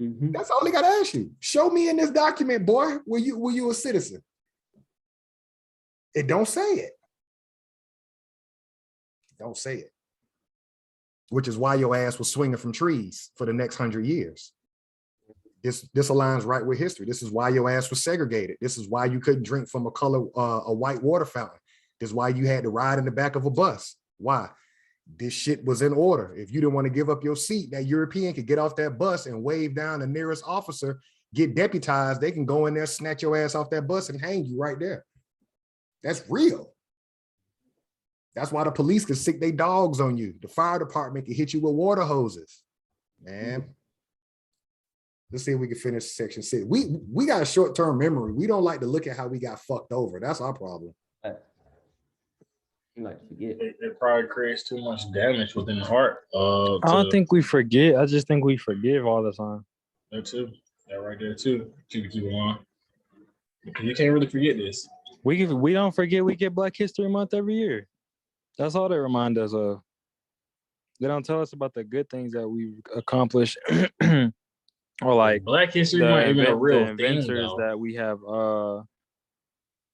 Mm-hmm. That's all they gotta ask you. Show me in this document, boy, were you a citizen? It don't say it. Don't say it. Which is why your ass was swinging from trees for the next 100 years. This aligns right with history. This is why your ass was segregated. This is why you couldn't drink from a white water fountain. This is why you had to ride in the back of a bus. Why? This shit was in order. If you didn't want to give up your seat, that European could get off that bus and wave down the nearest officer, get deputized. They can go in there, snatch your ass off that bus and hang you right there. That's real. That's why the police can sick their dogs on you. The fire department can hit you with water hoses. Man. Let's see if we can finish section 6. We got a short-term memory. We don't like to look at how we got fucked over. That's our problem. You like to forget. It probably creates too much damage within the heart. I don't think we forget. I just think we forgive all the time. There too. That right there too. Keep it on. You can't really forget this. We don't forget we get Black History Month every year. That's all they remind us of. They don't tell us about the good things that we've accomplished. Or like Black History Month, even a real inventors thing, that we have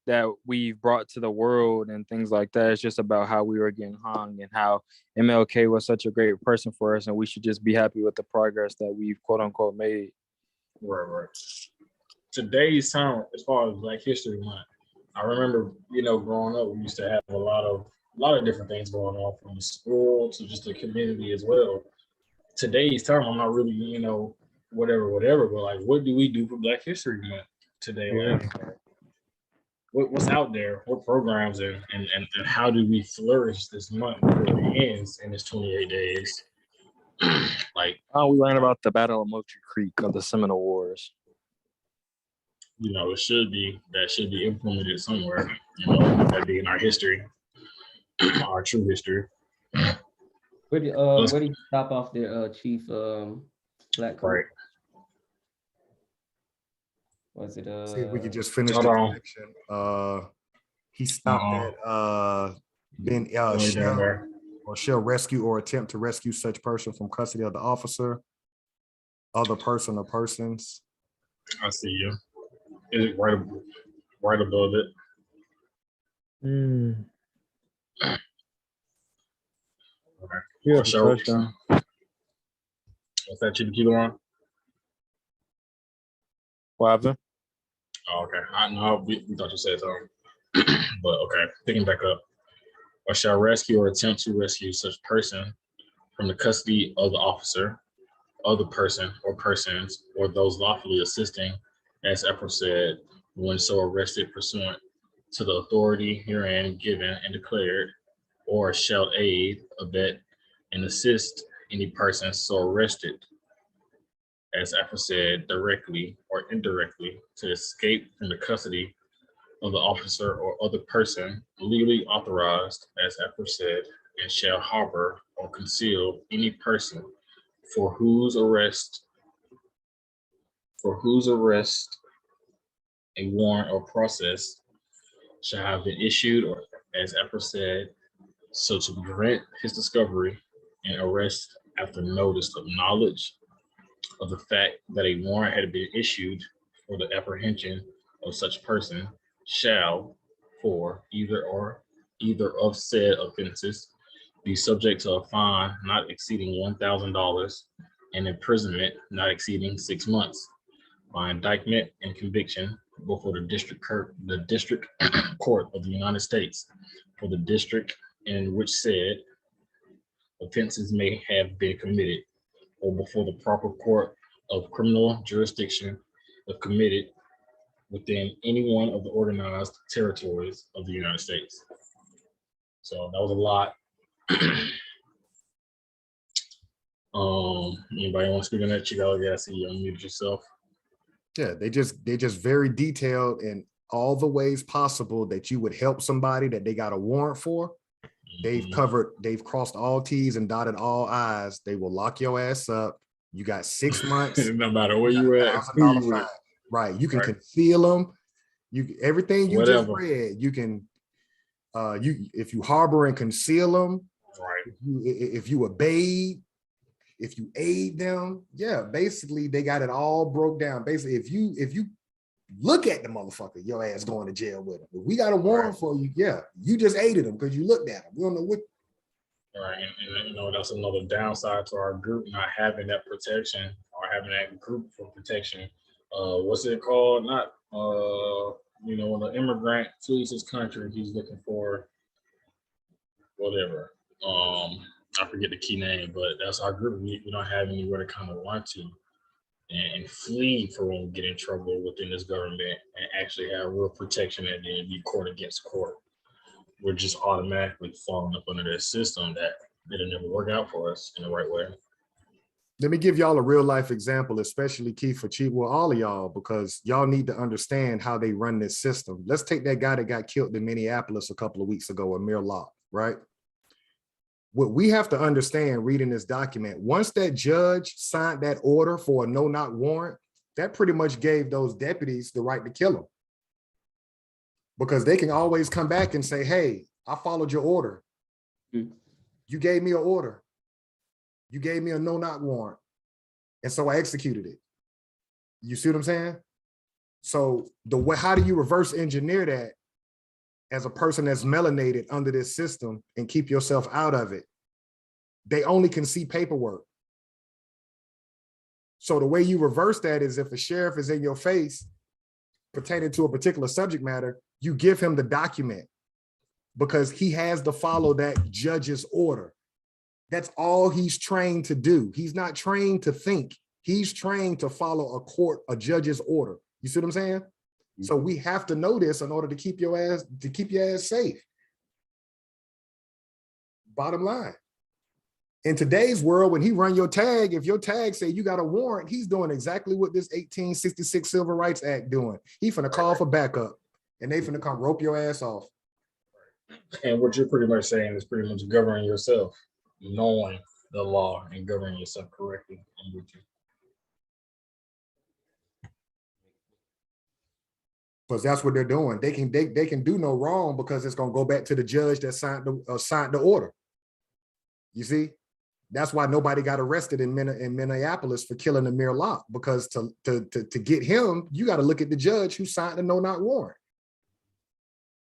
that we've brought to the world and things like that. It's just about how we were getting hung and how MLK was such a great person for us, and we should just be happy with the progress that we've quote unquote made. Right. Today's time, as far as Black History Month, I remember, growing up, we used to have a lot of different things going on, from the school to just the community as well. Today's time, I'm not really, whatever, but like, what do we do for Black History Month today? Like, what's out there? What programs and how do we flourish this month before it ends in its 28 days? We learn about the Battle of Moultrie Creek of the Seminole Wars. you know, that should be implemented somewhere, you know, that be in our history, our true history. Where did you stop off there, Chief Black Coat? Right. Was it See if we could just finish Hold the on. section. He stopped at then Way down shall rescue or attempt to rescue such person from custody of the officer, other person or persons. I see you. Is it right above it? Okay. You have Or to shall- touch down. What's that, Chief Keeler? What happened? Oh, okay. I know we thought you said so. But okay, picking back up. Or shall rescue or attempt to rescue such person from the custody of the officer, other person or persons, or those lawfully assisting, as aforesaid, when so arrested pursuant to the authority herein given and declared, or shall aid, abet, and assist any person so arrested, as aforesaid, directly or indirectly, to escape from the custody of the officer or other person legally authorized, as aforesaid, and shall harbor or conceal any person for whose arrest a warrant or process shall have been issued, or as aforesaid, so to prevent his discovery and arrest after notice of knowledge of the fact that a warrant had been issued for the apprehension of such person, shall, for either of said offenses, be subject to a fine not exceeding $1,000 and imprisonment not exceeding 6 months by indictment and conviction before the district court of the United States for the district in which said offenses may have been committed, or before the proper court of criminal jurisdiction if committed within any one of the organized territories of the United States. So that was a lot. Anybody want to speak on that? I see you unmuted yourself. Yeah, they just very detailed in all the ways possible that you would help somebody that they got a warrant for. They've crossed all T's and dotted all I's. They will lock your ass up. You got 6 months. No matter where you at, who you with. Right. You can Right. conceal them. Everything you Whatever. just read, you can if you harbor and conceal them, Right. if you obey, if you aid them, yeah, basically they got it all broke down. Basically, if you look at the motherfucker, your ass going to jail with him. If we got a warrant for you, yeah, you just aided him because you looked at him. We don't know what. Right, and you know, that's another downside to our group not having that protection or having that group for protection. What's it called? Not you know, when an immigrant flees his country, he's looking for whatever. I forget the key name, but that's our group. We don't have anywhere to kind of run to and flee for when we get in trouble within this government and actually have real protection and then be court against court. We're just automatically falling up under that system that it'll never work out for us in the right way. Let me give y'all a real life example, especially Keith for Chief, well, all of y'all, because y'all need to understand how they run this system. Let's take that guy that got killed in Minneapolis a couple of weeks ago, Amir Locke, right? What we have to understand reading this document, once that judge signed that order for a no-knock warrant, that pretty much gave those deputies the right to kill him. Because they can always come back and say, hey, I followed your order. You gave me an order. You gave me a no-knock warrant. And so I executed it. You see what I'm saying? So how do you reverse engineer that as a person that's melanated under this system and keep yourself out of it? They only can see paperwork. So the way you reverse that is if a sheriff is in your face pertaining to a particular subject matter, you give him the document because he has to follow that judge's order. That's all he's trained to do. He's not trained to think. He's trained to follow a judge's order. You see what I'm saying? So we have to know this in order to keep your ass safe. Bottom line. In today's world, when he run your tag, if your tag say you got a warrant, he's doing exactly what this 1866 Civil Rights Act doing. He finna call for backup, and they finna come rope your ass off. And what you're pretty much saying is pretty much governing yourself, knowing the law and governing yourself correctly. I'm with you. Because that's what they're doing. They can do no wrong because it's gonna go back to the judge that signed the order. You see, that's why nobody got arrested in Minneapolis for killing Amir Locke, because to get him, you got to look at the judge who signed the no-knock warrant.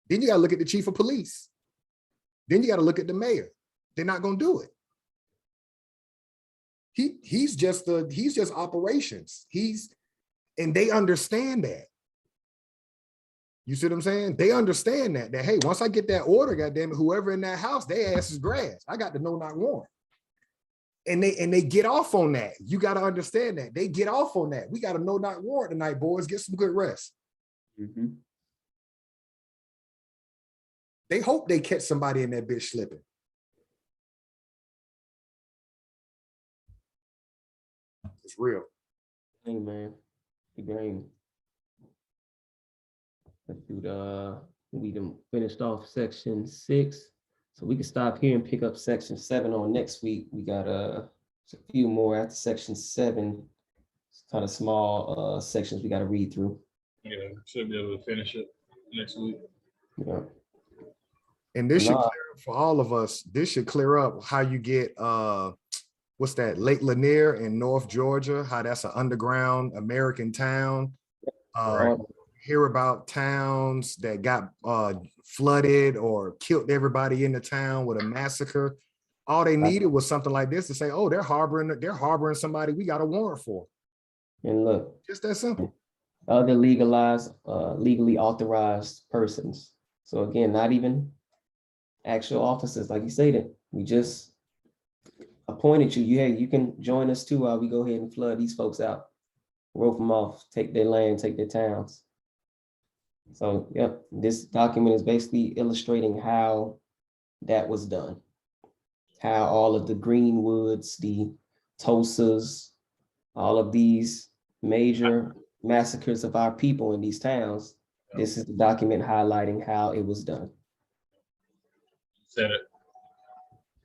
Then you got to look at the chief of police. Then you got to look at the mayor. They're not gonna do it. He's just operations. And they understand that. You see what I'm saying? They understand that hey, once I get that order, goddamn it, whoever in that house, their ass is grass. I got the no-knock warrant. And they get off on that. You got to understand that. They get off on that. We got a no-knock warrant tonight, boys. Get some good rest. Mm-hmm. They hope they catch somebody in that bitch slipping. It's real. Hey, man. The game. Let's do we done finished off section 6. So we can stop here and pick up section 7 on next week. We got a few more after section 7. It's kind of small sections we got to read through. Yeah, should be able to finish it next week. Yeah. And this should clear up for all of us. This should clear up how you get what's that, Lake Lanier in North Georgia, how that's an underground American town. Right. Hear about towns that got flooded or killed everybody in the town with a massacre. All they needed was something like this to say, oh, they're harboring somebody we got a warrant for. And look, Just that simple. other legally authorized persons. So again, not even actual officers, like you stated. We just appointed you. Hey, you can join us too while we go ahead and flood these folks out, rope them off, take their land, take their towns. So, yep, this document is basically illustrating how that was done. How all of the Greenwoods, the Tulsas, all of these major massacres of our people in these towns, this is the document highlighting how it was done. Said it.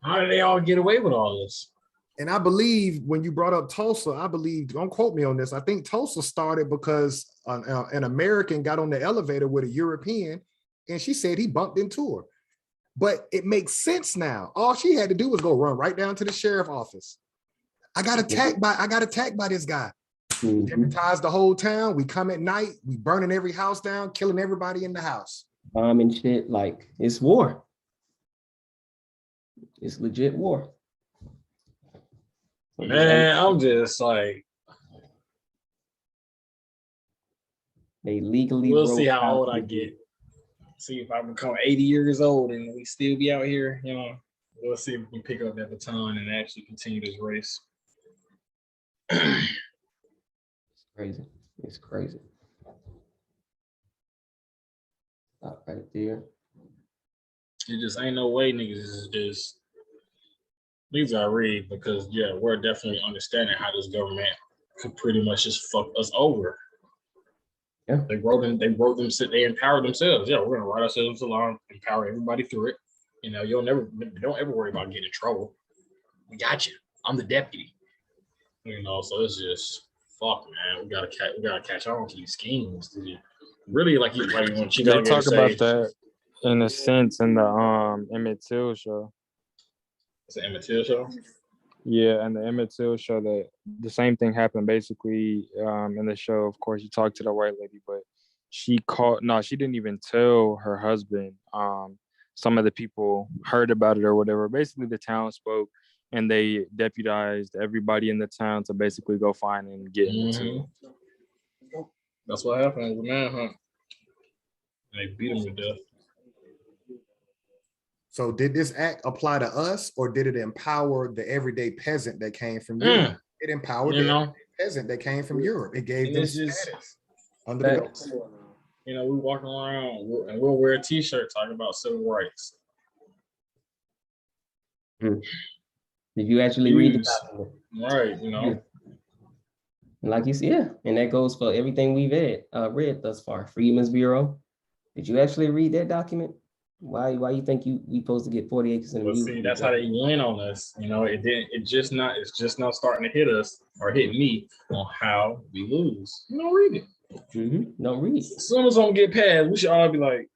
How did they all get away with all this? And I believe when you brought up Tulsa, I believe, don't quote me on this, I think Tulsa started because an American got on the elevator with a European and she said he bumped into her. But it makes sense now. All she had to do was go run right down to the sheriff's office. I got attacked by this guy. Mhm. Deputize the whole town. We come at night, we burning every house down, killing everybody in the house. And shit, like it's war. It's legit war. So Man, I'm just like, they legally. we'll see wrote how old I to- get. See if I become 80 years old and we still be out here, you know. We'll see if we can pick up that baton and actually continue this race. It's crazy. It's crazy. Stop right there. It just ain't no way niggas is just, these gotta read, because yeah, we're definitely understanding how this government could pretty much just fuck us over. Yeah. They empowered themselves. Yeah, we're gonna write ourselves a law, empower everybody through it. You know, don't ever worry about getting in trouble. We got you. I'm the deputy. You know, so it's just fuck, man. We gotta catch on to these schemes. Really, like when she They talk about that in a sense in the Emmett Till show. It's an Emmett Till show. Yeah, and the Emmett Till show, that the same thing happened basically in the show. Of course, you talked to the white lady, but she didn't even tell her husband. Some of the people heard about it or whatever. Basically, the town spoke and they deputized everybody in the town to basically go find and get him too. That's what happened with the manhunt. They beat him to death. So did this act apply to us, or did it empower the everyday peasant that came from Europe? It empowered the everyday peasant that came from Europe. It gave them status under the government. You know, we walking around and we'll wear a t-shirt talking about civil rights. Yeah, Did you actually read the Use. document? Right, you know. And like you said, yeah, and that goes for everything we've read thus far. Freedmen's Bureau. Did you actually read that document? Why you think we supposed to get 40 acres in a But see, that's how they win on us. You know, it's just not starting to hit us or hit me on how we lose. You don't read it. Don't read. As soon as I'm get past, we should all be like,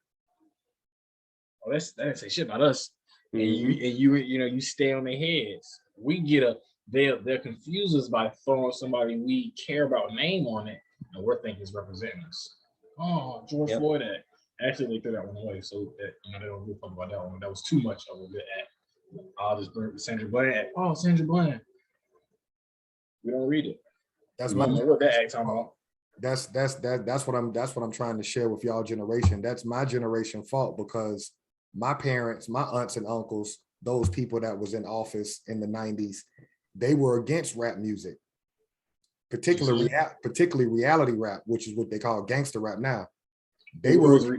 oh, that didn't say shit about us. And you stay on their heads. We get they'll confuse us by throwing somebody we care about name on it, and we're thinking it's representing us. Oh, George Floyd Act. Actually, they threw that one away, so that they don't really talk about that one. That was too much of a good act. I'll just bring Sandra Bland Act. Oh, Sandra Bland. We don't read it. That's what that act talking about. That's what I'm trying to share with y'all generation. That's my generation fault, because my parents, my aunts and uncles, those people that was in office in the 90s, they were against rap music, particularly reality rap, which is what they call gangster rap now. Who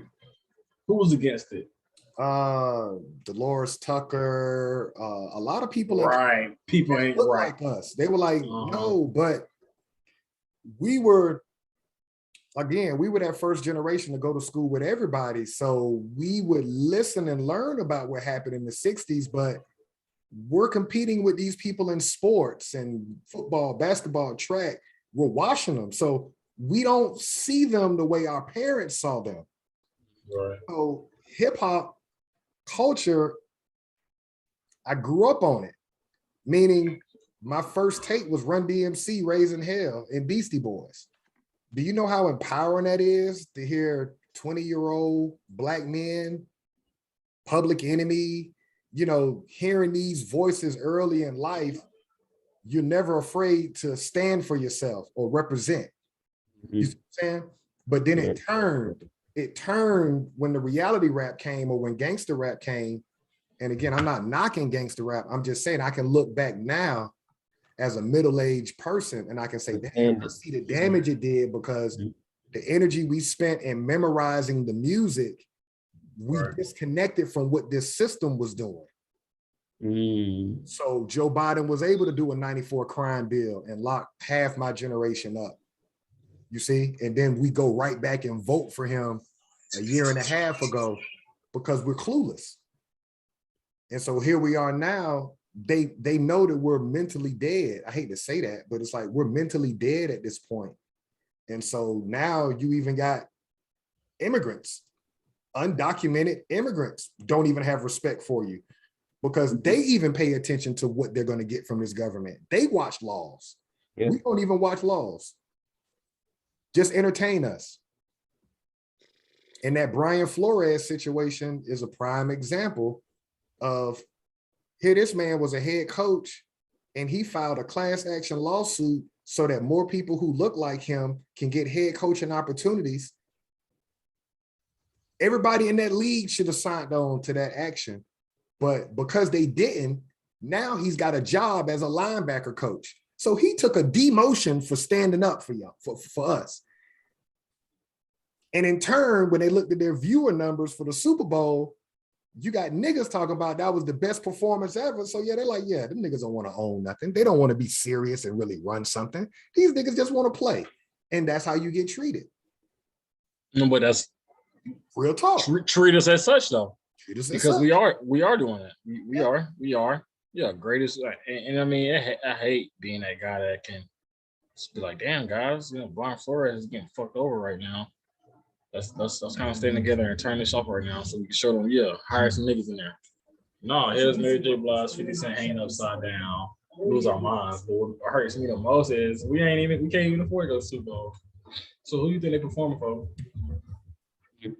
was against it? Dolores Tucker, a lot of people. Right, people ain't right like us. They were like, no, but we were that first generation to go to school with everybody. So we would listen and learn about what happened in the 60s, but we're competing with these people in sports and football, basketball, track. We're watching them. So we don't see them the way our parents saw them. Right. So hip hop culture, I grew up on it, meaning my first tape was Run DMC, Raising Hell, and Beastie Boys. Do you know how empowering that is to hear 20-year-old black men, Public Enemy, hearing these voices early in life? You're never afraid to stand for yourself or represent. You see what I'm saying? But then it turned when the reality rap came, or when gangster rap came. And again, I'm not knocking gangster rap. I'm just saying I can look back now as a middle-aged person and I can say, damn, I see the damage it did, because the energy we spent in memorizing the music, we disconnected from what this system was doing. So Joe Biden was able to do a 94 crime bill and lock half my generation up. You see, and then we go right back and vote for him a year and a half ago because we're clueless. And so here we are now. They know that we're mentally dead. I hate to say that, but it's like we're mentally dead at this point. And so now you even got immigrants, undocumented immigrants don't even have respect for you, because they even pay attention to what they're going to get from this government. They watch laws. Yeah. We don't even watch laws. Just entertain us. And that Brian Flores situation is a prime example of, here this man was a head coach and he filed a class action lawsuit so that more people who look like him can get head coaching opportunities. Everybody in that league should have signed on to that action, but because they didn't, now he's got a job as a linebacker coach. So he took a demotion for standing up for y'all, for us. And in turn, when they looked at their viewer numbers for the Super Bowl, you got niggas talking about that was the best performance ever. So yeah, they're like, yeah, them niggas don't want to own nothing. They don't want to be serious and really run something. These niggas just want to play. And that's how you get treated. No, but that's real talk. Treat us as such though. Treat us as because such. we are doing that. We are. Yeah, greatest. And I mean, I hate being that guy that can just be like, damn guys, Brian Flores is getting fucked over right now. Let's kind of stay together and turn this off right now so we can show them, hire some niggas in there. No, here's Mary J. Blige, 50 Cent hanging upside down, lose our minds. But what hurts me the most is we can't even afford those Super Bowls. So who do you think they performing for? There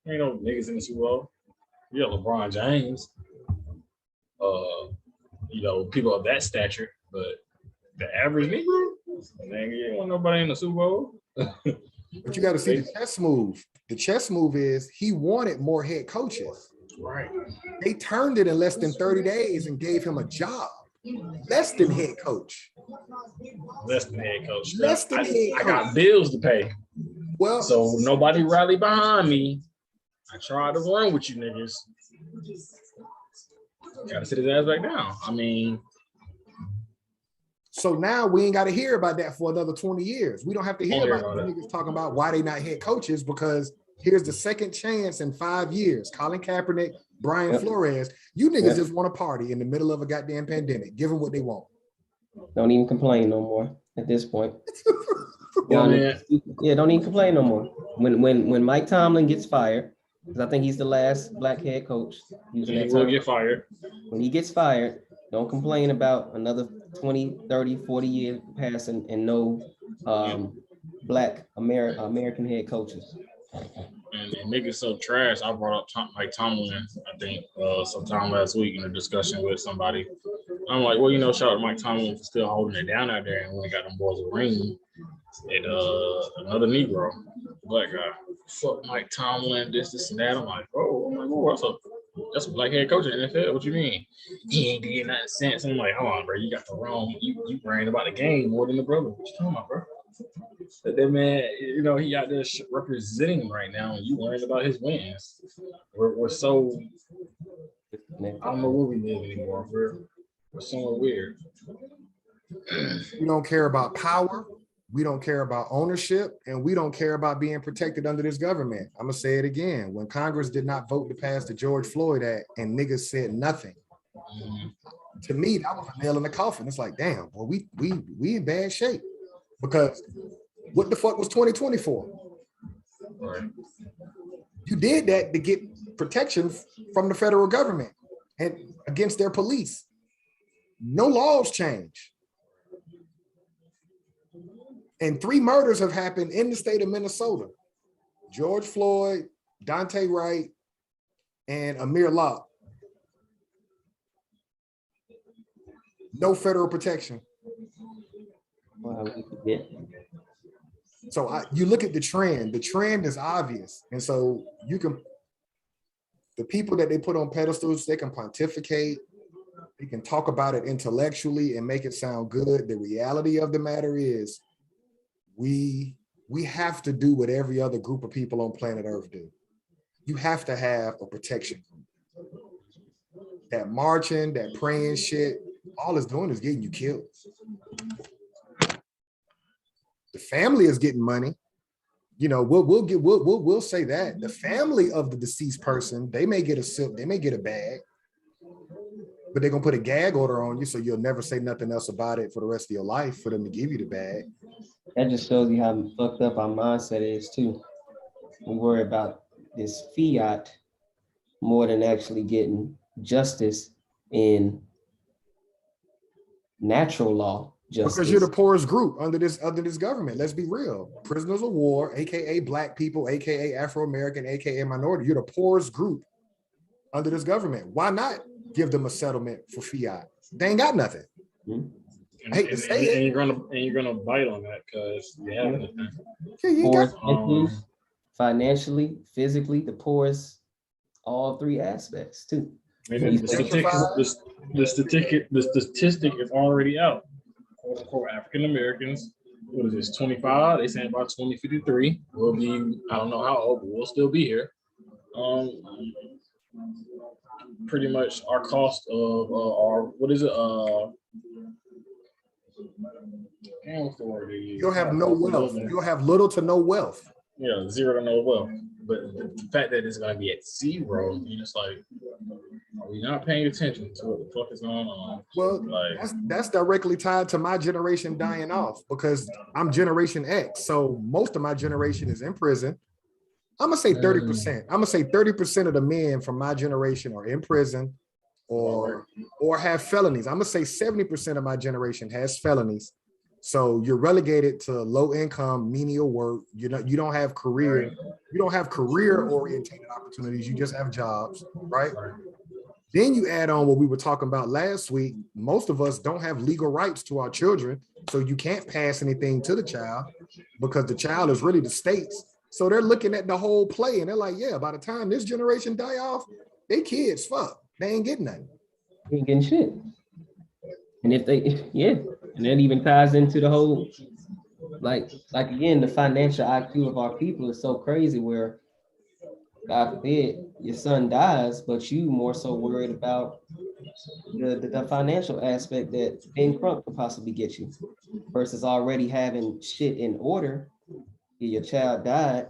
ain't no niggas in the Super Bowl. You got LeBron James, people of that stature, but the average Negro, you ain't want nobody in the Super Bowl. But you got to see the chess move. The chess move is he wanted more head coaches. Right. They turned it in less than 30 days and gave him a job. Less than head coach. Less than head coach. Less than head coach. I got bills to pay. Well, so nobody rallied behind me. I tried to run with you niggas. Gotta sit his ass back down. I mean, So now we ain't got to hear about that for another 20 years. We don't have to hear about these niggas talking about why they not head coaches, because here's the second chance in 5 years. Colin Kaepernick, Brian Flores, you niggas just want to party in the middle of a goddamn pandemic. Give them what they want. Don't even complain no more at this point. Well, Yeah, don't even complain no more. When Mike Tomlin gets fired, because I think he's the last black head coach. He will get fired. When he gets fired, don't complain about another 20, 30, 40 years passing and no black American head coaches. And niggas so trash. I brought up Mike Tomlin, I think, sometime last week in a discussion with somebody. I'm like, well, you know, shout out to Mike Tomlin for still holding it down out there, and we got them boys a ring. And another Negro, black guy, fuck Mike Tomlin, this and that. I'm like, oh, that's a black head coach in the NFL. What you mean? He ain't did nothing since. I'm like, hold on, bro, you got the wrong. You worrying about the game more than the brother. What you talking about, bro? But that man, you know, he out there representing right now, and you worrying about his wins. We're so, I don't know where we live anymore. We're somewhere weird. We don't care about power. We don't care about ownership, and we don't care about being protected under this government. I'm gonna say it again. When Congress did not vote to pass the George Floyd Act and niggas said nothing, to me, that was a nail in the coffin. It's like, damn, boy, we in bad shape. Because what the fuck was 2020 for? Right. You did that to get protection from the federal government and against their police. No laws change. And 3 murders have happened in the state of Minnesota. George Floyd, Dante Wright, and Amir Locke. No federal protection. Wow, we forget. So you look at the trend is obvious. And so the people that they put on pedestals, they can pontificate, they can talk about it intellectually and make it sound good. The reality of the matter is, we have to do what every other group of people on planet Earth do. You have to have a protection group. That marching, that praying shit, all it's doing is getting you killed. The family is getting money. You know, we'll say that. The family of the deceased person, they may get a sip, they may get a bag, but they're gonna put a gag order on you so you'll never say nothing else about it for the rest of your life for them to give you the bag. That just shows you how fucked up our mindset is too. We worry about this fiat more than actually getting justice in natural law justice. Because you're the poorest group under this government. Let's be real. Prisoners of war, aka black people, aka Afro-American, aka minority. You're the poorest group under this government. Why not give them a settlement for fiat? They ain't got nothing. Mm-hmm. I hate to say it. And you're gonna bite on that because you have anything. Yeah, you Poorest got mentally, financially, physically, the poorest, all 3 aspects too. The statistic is already out. Quote unquote African Americans, what is this, 25? They saying about 2053. We'll be, I don't know how old, but we'll still be here. Pretty much our cost of our, what is it? What's the word they use? You'll have no wealth. You'll have little to no wealth. Yeah, 0 to no wealth. But the fact that it's going to be at 0, you're just like, are we not paying attention to what the fuck is going on? Well, like, that's directly tied to my generation dying off because I'm Generation X. So most of my generation is in prison. I'm going to say 30%. I'm going to say 30% of the men from my generation are in prison or have felonies. I'm going to say 70% of my generation has felonies. So you're relegated to low income, menial work. You don't have career oriented opportunities. You just have jobs, right? Then you add on what we were talking about last week. Most of us don't have legal rights to our children. So you can't pass anything to the child because the child is really the state's. So they're looking at the whole play and they're like, yeah, by the time this generation die off, they kids, fuck, they ain't getting nothing. They ain't getting shit. And if they, and that even ties into the whole, like again, the financial IQ of our people is so crazy where, God forbid, your son dies, but you more so worried about the financial aspect that Ben Crump could possibly get you versus already having shit in order. Your child died,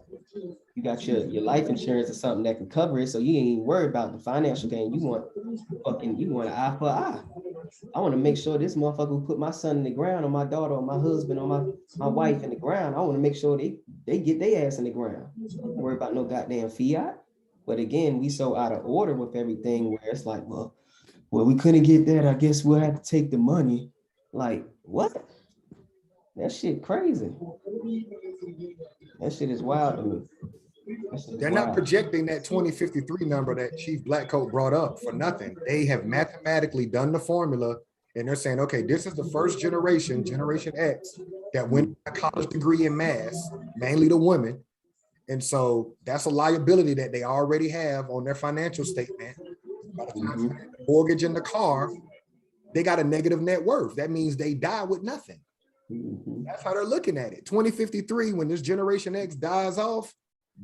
you got your life insurance or something that can cover it, so you ain't even worried about the financial gain. You want an eye for eye. I want to make sure this motherfucker who put my son in the ground, or my daughter, or my husband, or my wife in the ground, I want to make sure they get their ass in the ground. Don't worry about no goddamn fiat. But again, we so out of order with everything where it's like, well, we couldn't get that. I guess we'll have to take the money. Like, what? That shit crazy. That shit is wild to me. They're not projecting that 2053 number that Chief Blackcoat brought up for nothing. They have mathematically done the formula, and they're saying, okay, this is the first generation, Generation X, that went a college degree in mass, mainly the women. And so that's a liability that they already have on their financial statement. By the time you get the mortgage in the car, they got a negative net worth. That means they die with nothing. That's how they're looking at it. 2053, when this Generation X dies off,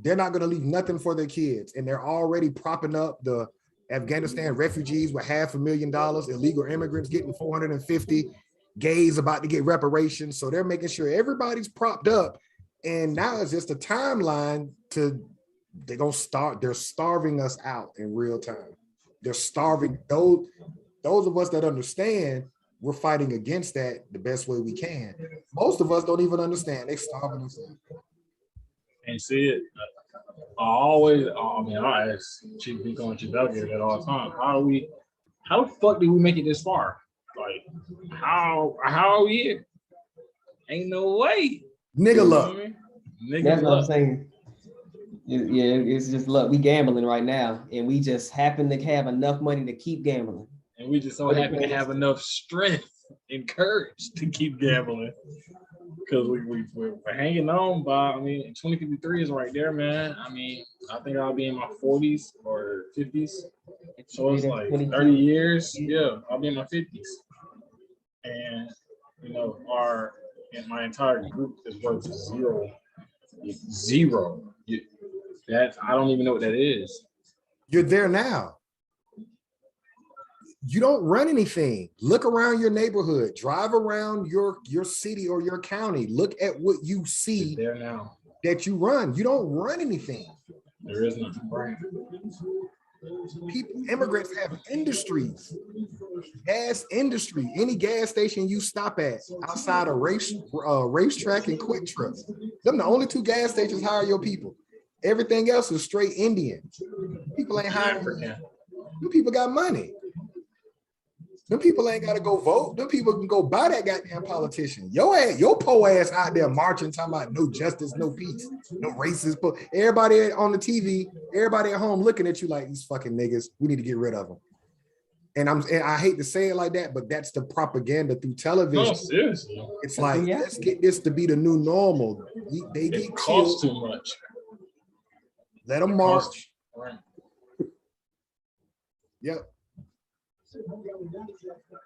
they're not going to leave nothing for their kids. And they're already propping up the Afghanistan refugees with $500,000, illegal immigrants getting 450, gays about to get reparations. So they're making sure everybody's propped up. And now it's just a timeline they're starving us out in real time. They're starving those of us that understand. We're fighting against that the best way we can. Most of us don't even understand. They're starving us out. And see it. I ask Chief Nico and Chief Delegated at all time. How the fuck did we make it this far? Like, how are we here? Ain't no way. Nigga luck. That's what I'm saying. Yeah, it's just luck. We gambling right now, and we just happen to have enough money to keep gambling. And we just so happen to have enough strength and courage to keep gambling. Because we're hanging on by, 2053 is right there, man. I think I'll be in my 40s or 50s. So it's like 30 years. Yeah, I'll be in my 50s. And, my entire group is worth zero. Zero. I don't even know what that is. You're there now. You don't run anything. Look around your neighborhood, drive around your city or your county. Look at what you see there now that you run. You don't run anything. There is nothing right. Immigrants have industries, gas industry. Any gas station you stop at outside of racetrack and Quick Trip, them the only two gas stations hire your people. Everything else is straight Indian. People ain't hiring. Them people got money. Them people ain't got to go vote. Them people can go buy that goddamn politician. Your po ass out there marching, talking about no justice, no peace, no racist. Everybody on the TV, everybody at home looking at you like these fucking niggas. We need to get rid of them. And I hate to say it like that, but that's the propaganda through television. No, seriously. It's like, let's get this to be the new normal. They get it costs too much. Let them march. Right. Yep.